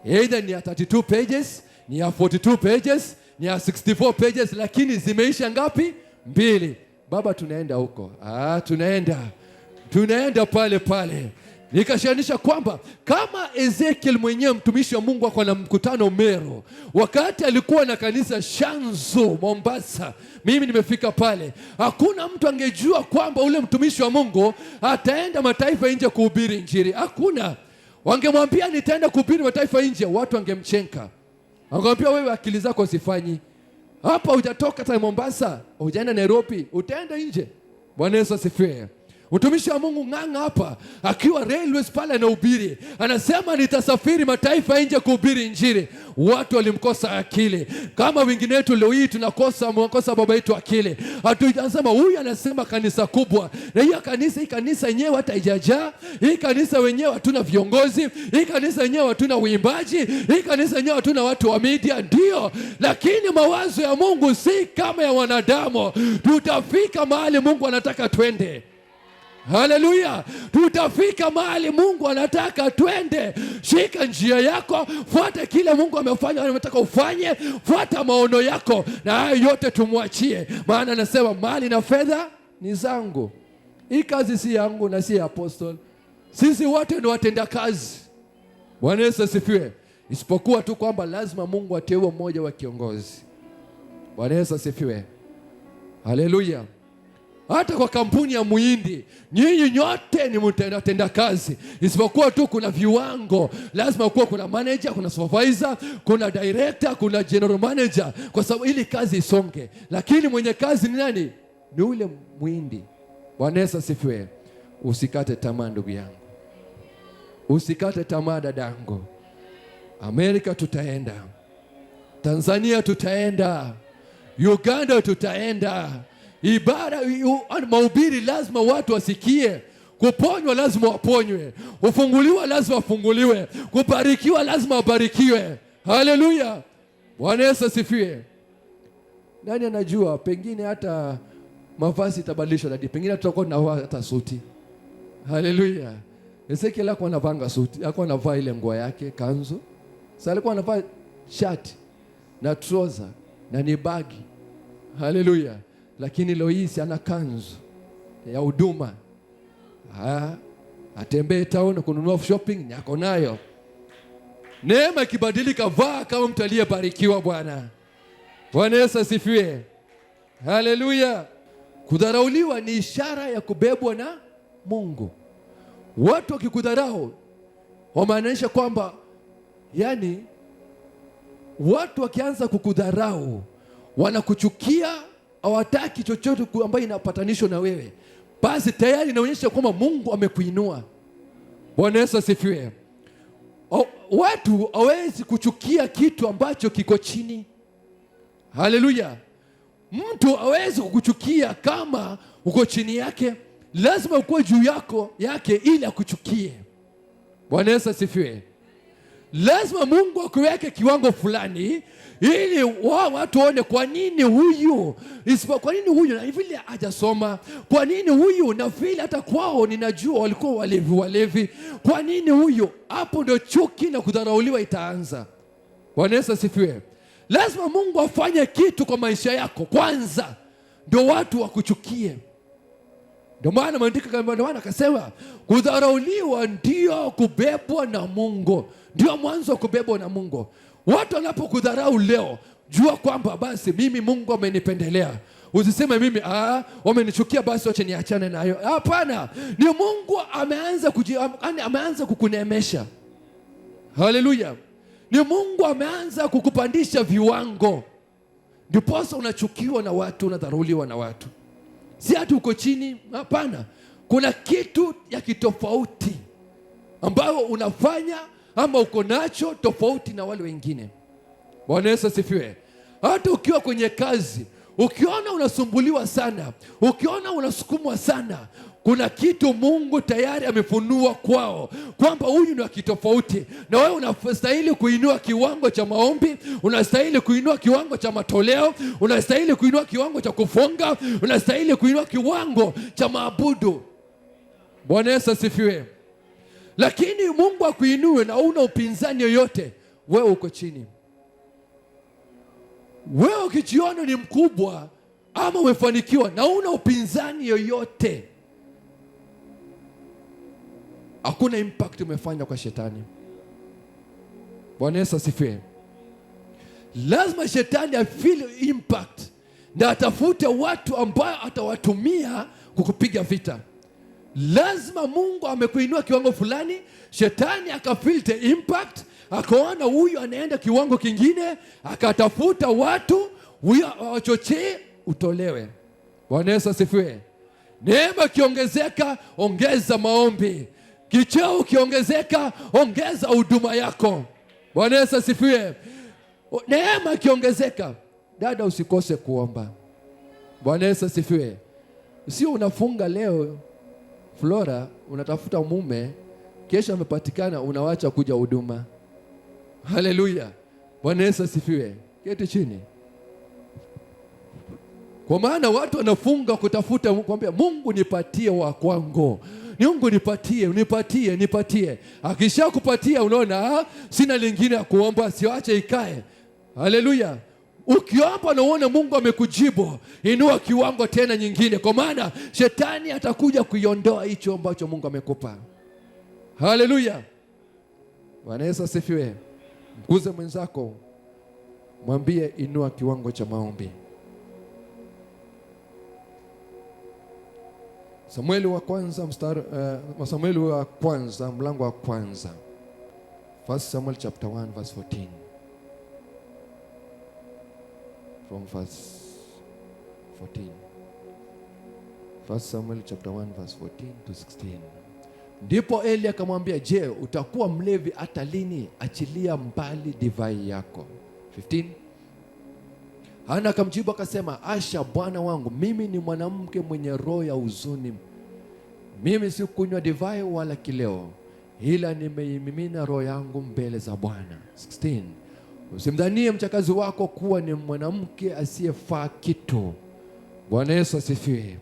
either ni ya 32 pages, ni ya 42 pages, ni ya 64 pages, lakini zimeisha ngapi? 2. Baba, tunaenda huko. Tunaenda pale. Nikashanisha kwamba kama Ezekiel mwenyewe mtumishi wa Mungu ako na mkutano Meru, wakati alikuwa na kanisa Shanzu Mombasa, mimi nimefika pale, hakuna mtu angejua kwamba ule mtumishi wa Mungu ataenda mataifa nje kuhubiri injili. Hakuna. Wangemwambia nitaenda kuhubiri mataifa nje, watu wangemchenka. Wangemwambia wewe akili zako sifanyi. Hapa hujatoka hata Mombasa, hujaenda Nairobi, utaenda nje. Bwana Yesu asifiwe. Mtumishi wa Mungu ng'anga hapa akiwa railways pale anahubiri, anasema nitasafiri mataifa nje kuhubiri injili. Watu walimkosa akili. Kama wengine wetu leo hii tunakosa baba yetu akili. Anasema huyu anasema kanisa kubwa, na hii kanisa yenyewe hata haijajaa. Hii kanisa wenyewe hatuna viongozi. Hii kanisa yenyewe hatuna uimbaji. Hii kanisa yenyewe hatuna watu wa media. Ndio, lakini mawazo ya Mungu si kama ya wanadamu. Tutafika mahali Mungu anataka twende. Haleluya. Tutafika mahali Mungu anataka twende. Shika njia yako, fuata kile Mungu amefanya, anataka ufanye, fuata maono yako, na hayo yote tumwachie. Maana anasema mali na fedha ni zangu. Hii kazi si yangu na si ya apostle. Sisi wote ni watenda kazi. Bwana Yesu asifiwe. Isipokuwa tu kwamba lazima Mungu ateue mmoja wa kiongozi. Bwana Yesu asifiwe. Haleluya. Hata kwa kampuni ya Muhindi, nyinyi nyote ni mtenda kazi. Isipokuwa tu kuna viwango. Lazima kuwa kuna manager, kuna supervisor, kuna director, kuna general manager, kwa sababu ili kazi isonge. Lakini mwenye kazi ni nani? Ni ule Muhindi. Bwana Yesu asifiwe. Usikate tamaa ndugu yangu. Usikate tamaa dadangu. Amerika tutaenda. Tanzania tutaenda. Uganda tutaenda. Ibada, mahubiri lazima watu wasikie. Kuponywa lazima waponywe. Kufunguliwa lazima wafunguliwe. Kubarikiwa lazima wabarikiwe. Haleluya. Bwana Yesu asifiwe. Nani anajua pengine hata mavazi itabadilishwa hadi pengine tutakuwa tunavaa hata suti. Haleluya. Ezekiel alikuwa anavaa suti, alikuwa anavaa ile nguo yake kanzu. Sasa alikuwa anavaa shati na trouser na ni bagi. Haleluya. Lakini leo hii ana kanzu ya huduma. Atembee town kununua shopping yako nayo. Neema ikibadilika, vaa kama mtu aliyebarikiwa Bwana. Bwana Yesu asifiwe. Haleluya. Kudharauliwa ni ishara ya kubebwa na Mungu. Watu wakikudharau wamaanisha kwamba, yani watu wakianza kukudharau wanakuchukia, hawataki chochote ambayo inapatanishwa na wewe, basi tayari inaonyesha kwamba Mungu amekuinua. Bwana Yesu asifiwe. Watu hawezi kuchukia kitu ambacho kiko chini. Haleluya. Mtu hawezi kukuchukia kama uko chini yake. Lazima uko juu yake ili akuchukie. Bwana Yesu asifiwe. Lazima Mungu akuweke kiwango fulani ili watu waone kwa nini huyu na vile hajasoma, kwa nini huyu na vile hata kwao ninajua walikuwa walevi, kwa nini huyu. Hapo ndio chuki na kudharauliwa itaanza. Bwana Yesu asifiwe. Lazima Mungu afanye kitu kwa maisha yako kwanza ndio watu wakuchukie. Ndio maana maandiko akasema kudharauliwa ndio kubebwa na Mungu. Ndio mwanzo wa kubebwa na Mungu. Watu wanapokudharau leo, jua kwamba basi mimi Mungu amenipendelea. Usiseme mimi wamenichukia basi wacha niachane nayo. Hapana, ni Mungu ameanza kukuneemesha. Haleluya. Ni Mungu ameanza kukupandisha viwango. Ndiposa unachukiwa na watu, unadharauliwa na watu. Si hata uko chini, hapana. Kuna kitu ya kitofauti ambayo unafanya ama uko nacho tofauti na wale wengine. Bwana Yesu asifiwe. Hata ukiwa kwenye kazi, ukiona unasumbuliwa sana, ukiona unasukumwa sana, kuna kitu Mungu tayari amefunua kwao kwamba huyu ni wa kitofauti, na wewe unastahili kuinua kiwango cha maombi, unastahili kuinua kiwango cha matoleo, unastahili kuinua kiwango cha kufunga, unastahili kuinua kiwango cha maabudu. Bwana Yesu asifiwe. Lakini Mungu akuinue na una upinzani yoyote, wewe uko chini. Wewe ukijiona ni mkubwa ama umefanikiwa na una upinzani yoyote, hakuna impact umefanya kwa shetani. Bwana Yesu asifiwe. Lazima shetani afeel impact na atafute watu ambao atawatumia kukupiga vita. Lazima Mungu amekuinua kiwango fulani, shetani akafeel the impact, akaona huyu anaenda kiwango kingine, akatafuta watu huyu wachochee utolewe. Bwana Yesu asifiwe. Neema kiongezeka, ongeza maombi. Kicheo kiongezeka, ongeza huduma yako. Bwana Yesu asifiwe. Neema kiongezeka, dada usikose kuomba. Bwana Yesu asifiwe. Sio unafunga leo Flora, unatafuta mume, kesho amepatikana, unawacha kuja huduma. Haleluya. Bwana Yesu asifiwe. Keti chini. Kwa maana watu wanafunga kutafuta kwambia Mungu nipatie wa kwangu. Mungu nipatie. Akishakupatia unaona sina lingine ya kuomba, siache ikae. Haleluya. Ukiomba na uone Mungu amekujibu, inua kiwango tena nyingine, kwa maana shetani atakuja kuiondoa hicho ambacho Mungu amekupa. Haleluya. Bwana Yesu asifiwe. Mkuze mwenzako, mwambie inua kiwango cha maombi. Samueli wa kwanza mlango wa kwanza. 1 Samuel chapter 1 verse 14. From verse 14. 1 Samuel chapter 1 verse 14 to 16. Ndipo Eli akamwambia, je, utakuwa mlevi hata lini? Achilia mbali divai yako. 15. Hana akamjibu akasema, asha bwana wangu, mimi ni mwanamke mwenye roho ya huzuni. Mimi sikunywa divai wala kileo, ila nimeimimina roho yangu mbele za Bwana. 16. Usimdhanie mchakazi wako kuwa ni mwanamke asiyefaa kitu. Bwana Yesu asifiwe.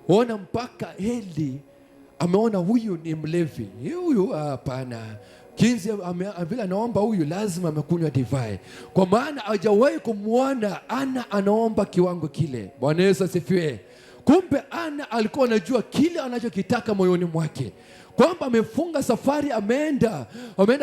Ona mpaka Eli ameona huyu ni mlevi. Huyu hapana. Kinzi vile anaomba huyu lazima amekunywa divai. Kwa maana hajawahi kumwona Ana anaomba kiwango kile. Bwana Yesu asifiwe. Kumbe Ana alikuwa anajua kile anachokitaka moyoni mwake, kwamba amefunga safari, ameenda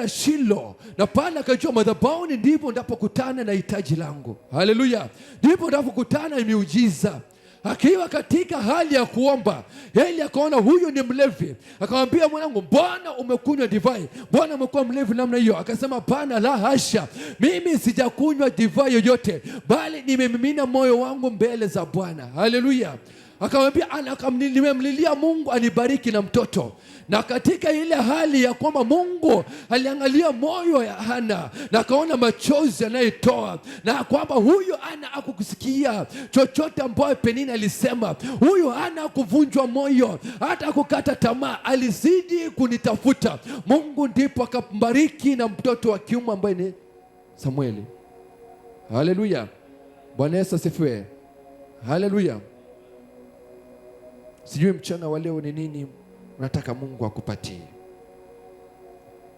Shilo, na pale akajua madhabahuni ndipo ndapokutana na hitaji langu. Haleluya. Ndipo ndapokutana na miujiza. Akiwa katika hali ya kuomba, Eli akaona huyu ni mlevi. Akamwambia, mwanangu, mbona umekunywa divai? Mbona umekuwa mlevi namna hiyo? Akasema, pana la hasha, mimi sijakunywa divai yoyote, bali nimemimina moyo wangu mbele za Bwana. Haleluya. Akamwambia nimemlilia Mungu anibariki na mtoto. Na katika ile hali ya kwamba Mungu aliangalia moyo ya Hana na akaona machozi anayotoa, na kwamba huyu Hana hakukusikia chochote ambayo Penina alisema. Huyu Hana hakuvunjwa moyo hata kukata tamaa, alizidi kunitafuta Mungu, ndipo akambariki na mtoto wa kiume ambaye ni Samueli. Haleluya, Bwana Yesu asifiwe. Haleluya. Sijui mchana wa leo ni nini unataka Mungu akupatie.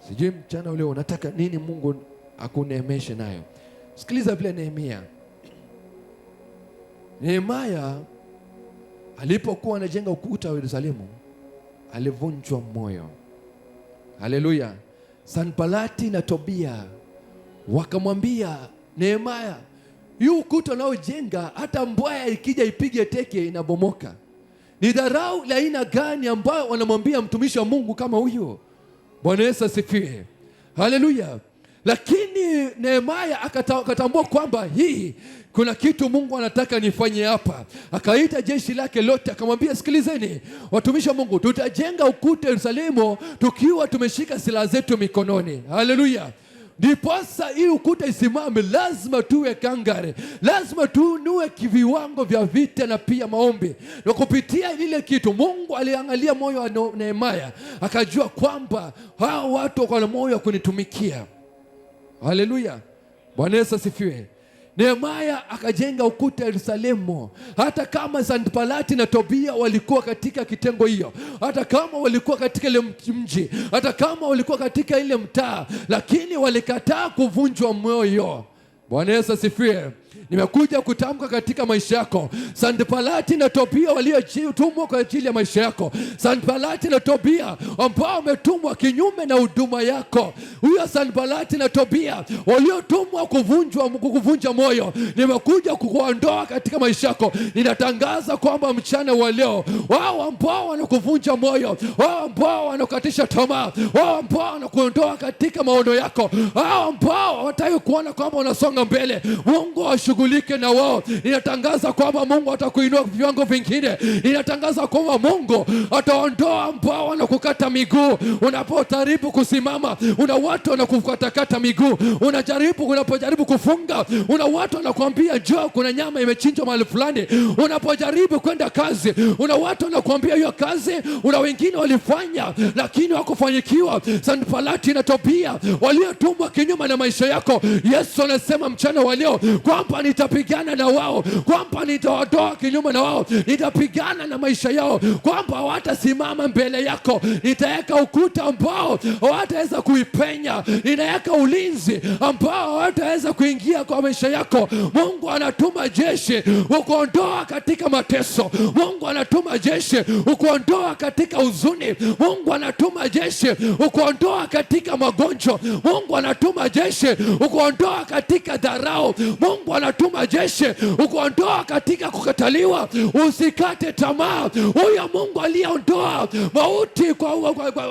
Sijui mchana wa leo unataka nini Mungu akuneemeshe nayo. Sikiliza vile Nehemia alipokuwa anajenga ukuta wa Yerusalemu alivunjwa moyo. Haleluya. Sanbalati na Tobia wakamwambia Nehemia, huu ukuta unaojenga hata mbwaya ikija ipige teke inabomoka. Ni dharau la aina gani ambayo wanamwambia mtumishi wa Mungu kama huyo? Bwana Yesu asifiwe. Haleluya. Lakini Nehemia akatambua kwamba hii kuna kitu Mungu anataka nifanye hapa. Akaita jeshi lake lote akamwambia, sikilizeni watumishi wa Mungu, tutajenga ukuta Yerusalemu tukiwa tumeshika silaha zetu mikononi. Haleluya. Ndiposa hii ukuta isimame, lazima tuwe kangare, lazima tuinue kiviwango vya vita na pia maombi. Na kupitia lile kitu Mungu aliangalia moyo wa Nehemia, akajua kwamba hao watu wako na moyo wa kunitumikia. Haleluya, Bwana Yesu asifiwe. Nehemia akajenga ukuta Yerusalemu, hata kama Sanbalati na Tobia walikuwa katika kitengo hiyo, hata kama walikuwa katika ile mji, hata kama walikuwa katika ile mtaa, lakini walikataa kuvunjwa moyo. Bwana Yesu asifiwe. Nimekuja kutamka katika maisha yako, Sanbalati na Tobia waliotumwa kwa ajili ya maisha yako, Sanbalati na Tobia ambao wametumwa kinyume na huduma yako, huyo Sanbalati na Tobia waliotumwa kuvunja moyo, nimekuja kukuondoa katika maisha yako. Ninatangaza kwamba mchana wa leo, wao ambao wanakuvunja moyo, wao ambao wanakukatisha tamaa, wao ambao wanakuondoa katika maono yako, wao ambao hawataki kuona kwamba unasonga mbele, Mungu ashughulike na wao. Ninatangaza kwamba Mungu atakuinua viwango vingine. Ninatangaza kwamba Mungu ataondoa ambao wanakukata miguu unapojaribu kusimama. Una watu wanakukatakata miguu unapojaribu kufunga. Una watu wanakuambia njoo, kuna nyama imechinjwa mahali fulani. Unapojaribu kwenda kazi, una watu wanakuambia hiyo kazi una wengine walifanya lakini hawakufanyikiwa. Sanbalati na Tobia waliotumwa kinyume na maisha yako, Yesu anasema mchana wa leo kwamba nitapigana na wao, kwamba nitawaondoa kinyume na wao, nitapigana na maisha yao, kwamba hawatasimama mbele yako. Nitaweka ukuta ambao hawataweza kuipenya, ninaweka ulinzi ambao hawataweza kuingia kwa maisha yako. Mungu anatuma jeshi ukuondoa katika mateso. Mungu anatuma jeshi ukuondoa katika huzuni. Mungu anatuma jeshi ukuondoa katika magonjwa. Mungu anatuma jeshi ukuondoa katika dharau. Mungu anatuma jeshi ukuondoa katika kukataliwa. Usikate tamaa. Huyo Mungu aliondoa mauti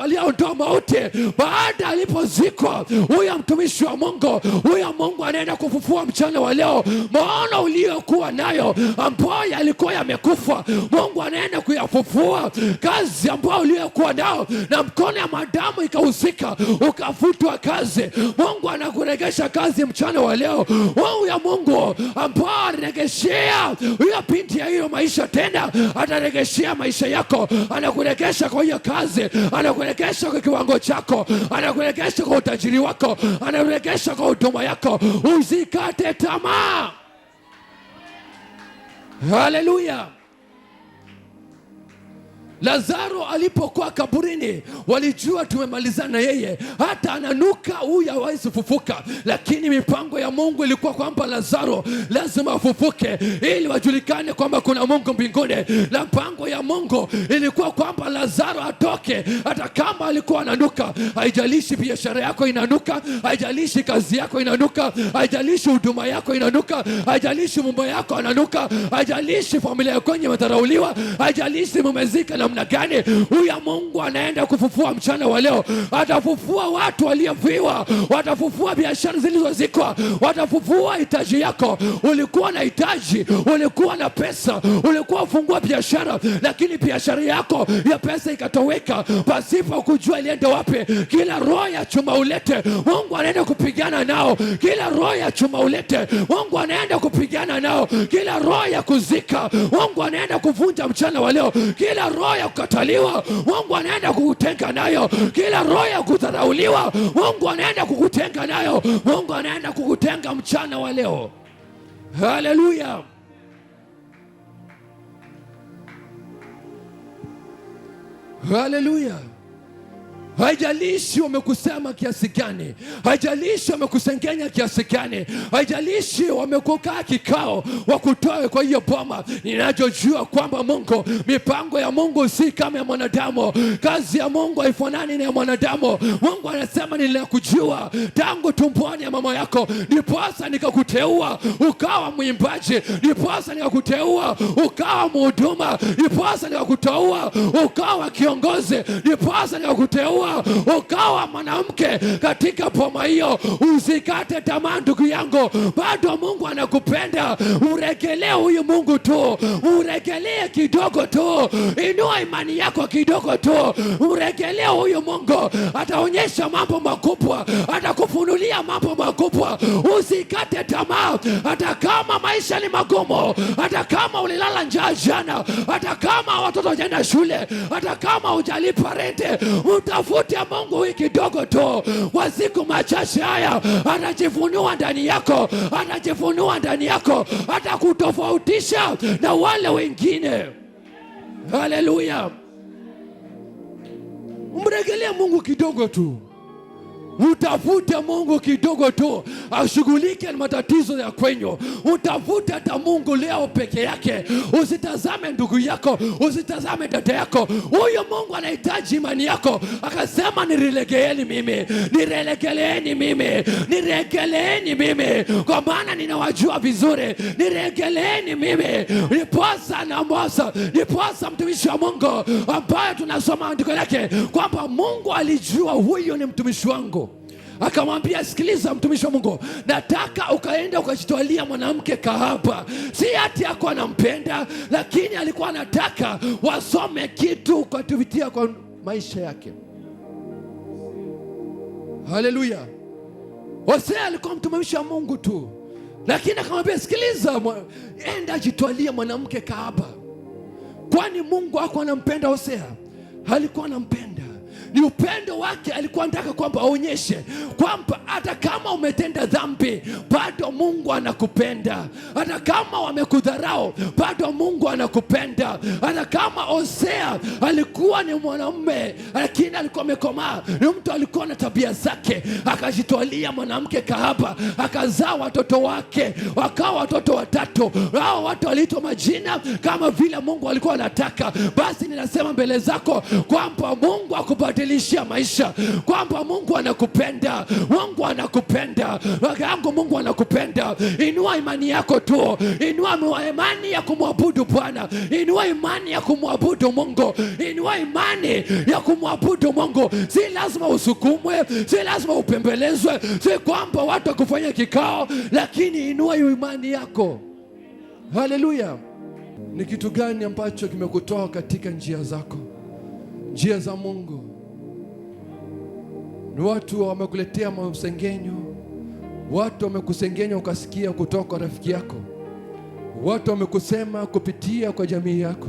aliondoa mauti baada alipozikwa, huyo mtumishi wa Mungu, huyo Mungu anaenda kufufua mchana wa leo. Maono uliyokuwa nayo ambayo yalikuwa yamekufa, Mungu anaenda kuyafufua. Kazi ambayo uliyokuwa nayo na mkono ya madamu ikahusika, ukafutwa kazi, Mungu anakuregesha kazi mchana wa leo. Huyo Mungu ambao anaregeshea huyo binti ya hiyo maisha tena, ataregeshea maisha yako, anakuregesha kwa hiyo kazi, anakuregesha kwa kiwango chako, anakuregesha kwa utajiri wako, anakuregesha kwa huduma yako. Usikate tamaa. Haleluya. Lazaro alipokuwa kaburini, walijua tumemalizana na yeye, hata ananuka huyu hawezi fufuka. Lakini mipango ya Mungu ilikuwa kwamba Lazaro lazima afufuke ili wajulikane kwamba kuna Mungu mbinguni. Na mpango ya Mungu ilikuwa kwamba Lazaro atoke hata kama alikuwa ananuka. Haijalishi biashara yako inanuka, haijalishi kazi yako inanuka, haijalishi huduma yako inanuka, haijalishi mume yako ananuka, haijalishi familia yako imedharauliwa, haijalishi mumezika na namna gani? Huyu Mungu anaenda kufufua mchana wa leo. Atafufua watu waliofiwa, watafufua biashara zilizozikwa, watafufua hitaji yako. Ulikuwa na hitaji, ulikuwa na pesa, ulikuwa ufungua biashara, lakini biashara yako ya pesa ikatoweka pasipo kujua ilienda wapi. Kila roho ya chuma ulete, Mungu anaenda kupigana nao. Kila roho ya chuma ulete, Mungu anaenda kupigana nao. Kila roho ya kuzika, Mungu anaenda kuvunja mchana wa leo. Kila roho ya kukataliwa, Mungu anaenda kukutenga nayo. Kila roho ya kudharauliwa, Mungu anaenda kukutenga nayo. Mungu anaenda kukutenga mchana wa leo. Haleluya. Haleluya. Haijalishi wamekusema kiasi gani, haijalishi wamekusengenya kiasi gani, haijalishi wamekukaa kikao wakutoe kwa hiyo boma. Ninachojua kwamba Mungu, mipango ya Mungu si kama ya mwanadamu. Kazi ya Mungu haifanani na ya mwanadamu. Mungu anasema nilikujua tangu tumboni ya mama yako, ndiposa nikakuteua ukawa mwimbaji, ndiposa nikakuteua ukawa mhuduma, ndiposa nikakuteua ukawa kiongozi, ndiposa nikakuteua ukawa mwanamke katika boma hiyo. Usikate tamaa ndugu yangu, bado Mungu anakupenda. Uregelee huyu Mungu tu, uregelee kidogo tu, inua imani yako kidogo tu, uregelee huyu Mungu. Ataonyesha mambo makubwa, atakufunulia mambo makubwa. Usikate tamaa, hata kama maisha ni magumu, hata kama ulilala njaa jana, hata kama watoto hawajaenda shule, hata kama hujalipa rente, utafute Mungu wiki kidogo tu. Kwa siku machache haya anajifunua ndani yako, anajifunua ndani yako, atakutofautisha na wale wengine. Haleluya. Mregelee Mungu kidogo tu, utafute Mungu kidogo tu ashughulike na matatizo ya kwenyu. Utafute hata Mungu leo peke yake. Usitazame ndugu yako, usitazame dada yako. Huyo Mungu anahitaji imani yako. Akasema niregeleeni mimi, niregeleeni mimi, niregeleeni mimi, kwa maana ninawajua vizuri. Niregeleeni mimi. Niposa na Musa, niposa mtumishi wa Mungu ambaye tunasoma andiko lake kwamba Mungu alijua huyu ni mtumishi wangu. Akamwambia, sikiliza mtumishi wa Mungu, nataka ukaenda ukajitwalia mwanamke kahaba. Si ati yako anampenda, lakini alikuwa anataka wasome kitu kupitia kwa maisha yake. Haleluya. Hosea alikuwa mtumishi wa Mungu tu, lakini akamwambia, sikiliza, enda jitwalia mwanamke kahaba. Kwani Mungu hakuwa anampenda Hosea? Alikuwa anampenda. Ni upendo wake alikuwa anataka kwamba aonyeshe kwamba hata kama umetenda dhambi bado Mungu anakupenda. Hata kama wamekudharau bado Mungu anakupenda. Hata kama Hosea alikuwa ni mwanamume lakini alikuwa amekomaa, ni mtu alikuwa na tabia zake, akajitwalia mwanamke kahaba, akazaa watoto wake, wakawa watoto watatu. Hao watu waliitwa majina kama vile Mungu alikuwa anataka. Basi ninasema mbele zako kwamba Mungu akubadilishia maisha, kwamba Mungu anakupenda. Mungu anakupenda wangu, Mungu anakupenda. Inua imani yako tu, inua imani ya kumwabudu Bwana, inua imani ya kumwabudu Mungu, inua imani ya kumwabudu Mungu. Si lazima usukumwe, si lazima upembelezwe, si kwamba watu wakufanya kikao, lakini inua imani yako. Haleluya. Ni kitu gani ambacho kimekutoa katika njia zako, njia za Mungu? Ni watu wamekuletea masengenyo, watu wamekusengenya ukasikia kutoka kwa rafiki yako, watu wamekusema kupitia kwa jamii yako,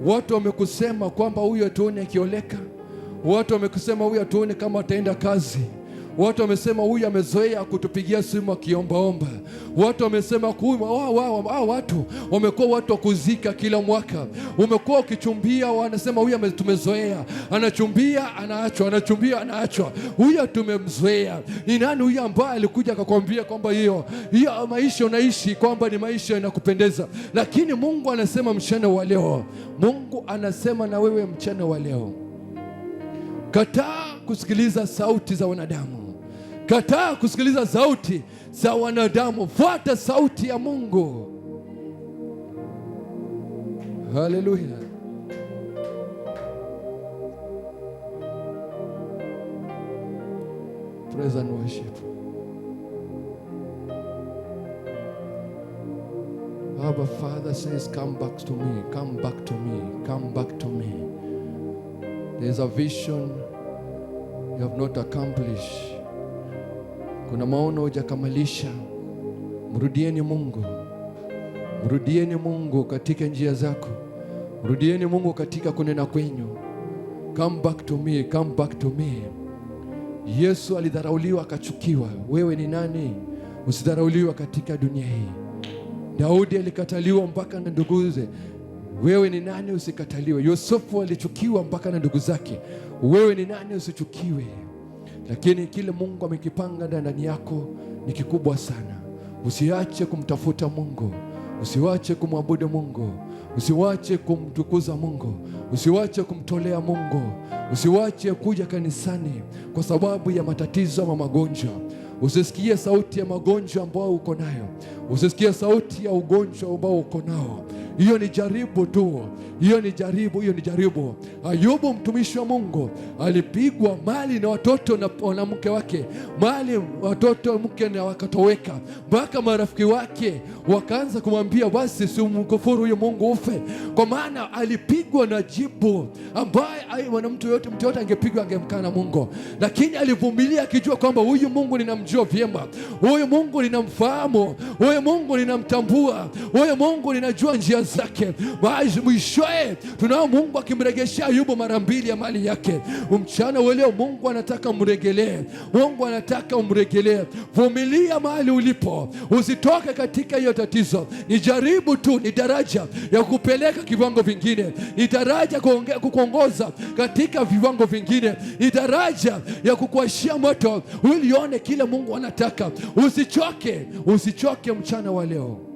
watu wamekusema kwamba huyu hatuoni akioleka, watu wamekusema huyu hatuoni kama ataenda kazi, watu wamesema huyu amezoea kutupigia simu akiombaomba, watu wamesema watu wamekuwa watu wa kuzika kila mwaka. Umekuwa ukichumbia, wanasema huyu tumezoea, anachumbia anaachwa, anachumbia anaachwa, huyu tumemzoea. Ni nani huyu ambaye alikuja akakwambia kwamba hiyo maisha unaishi kwamba ni maisha yanakupendeza? Lakini Mungu anasema mchana wa leo, Mungu anasema na wewe mchana wa leo, kataa kusikiliza sauti za wanadamu. Kataa kusikiliza sauti za wanadamu, fuata sauti ya Mungu. Haleluya. praise and worship. Abba Father says, come back to me, come back to me, come back to me. There's a vision you have not accomplished. Kuna maono hujakamilisha. Mrudieni Mungu. Mrudieni Mungu katika njia zako. Mrudieni Mungu katika kunena kwenyu. Come back to me, come back to me. Yesu alidharauliwa akachukiwa. Wewe ni nani usidharauliwa katika dunia hii? Daudi alikataliwa mpaka na nduguze. Wewe ni nani usikataliwe? Yusufu alichukiwa mpaka na ndugu zake. Wewe ni nani usichukiwe? Lakini kile Mungu amekipanga ndani yako ni kikubwa sana. Usiache kumtafuta Mungu. Usiwache kumwabudu Mungu. Usiwache kumtukuza Mungu. Usiwache kumtolea Mungu. Usiwache kuja kanisani kwa sababu ya matatizo ama magonjwa. Usisikie sauti ya magonjwa ambayo uko nayo. Usisikie sauti ya ugonjwa ambao uko nao. Hiyo ni jaribu tu. Hiyo ni jaribu, hiyo ni jaribu. Ayubu mtumishi wa Mungu alipigwa mali na watoto na mke wake. Mali watoto mke na wakatoweka. Mpaka marafiki wake wakaanza kumwambia basi si umkufuru huyo Mungu ufe. Kwa maana alipigwa na jibu ambaye mtu yote angepigwa angemkana Mungu. Lakini alivumilia akijua kwamba huyu Mungu ninamjua vyema. Huyu Mungu ninamfahamu. Huyu Mungu ninamtambua. Huyu Mungu ninajua njia zake. Basi mwishoe tunao Mungu akimregeshia Ayubu mara 2 ya mali yake. Mchana leo Mungu anataka umregelee. Mungu anataka umregelee. Vumilia mahali ulipo. Usitoke katika hiyo tatizo. Ni jaribu tu, ni daraja ya kupeleka kiwango vingine. Ni daraja kukuongoza katika viwango vingine. Ni daraja ya kukuashia moto ulione kile Mungu anataka. Usichoke, usichoke mchana wa leo.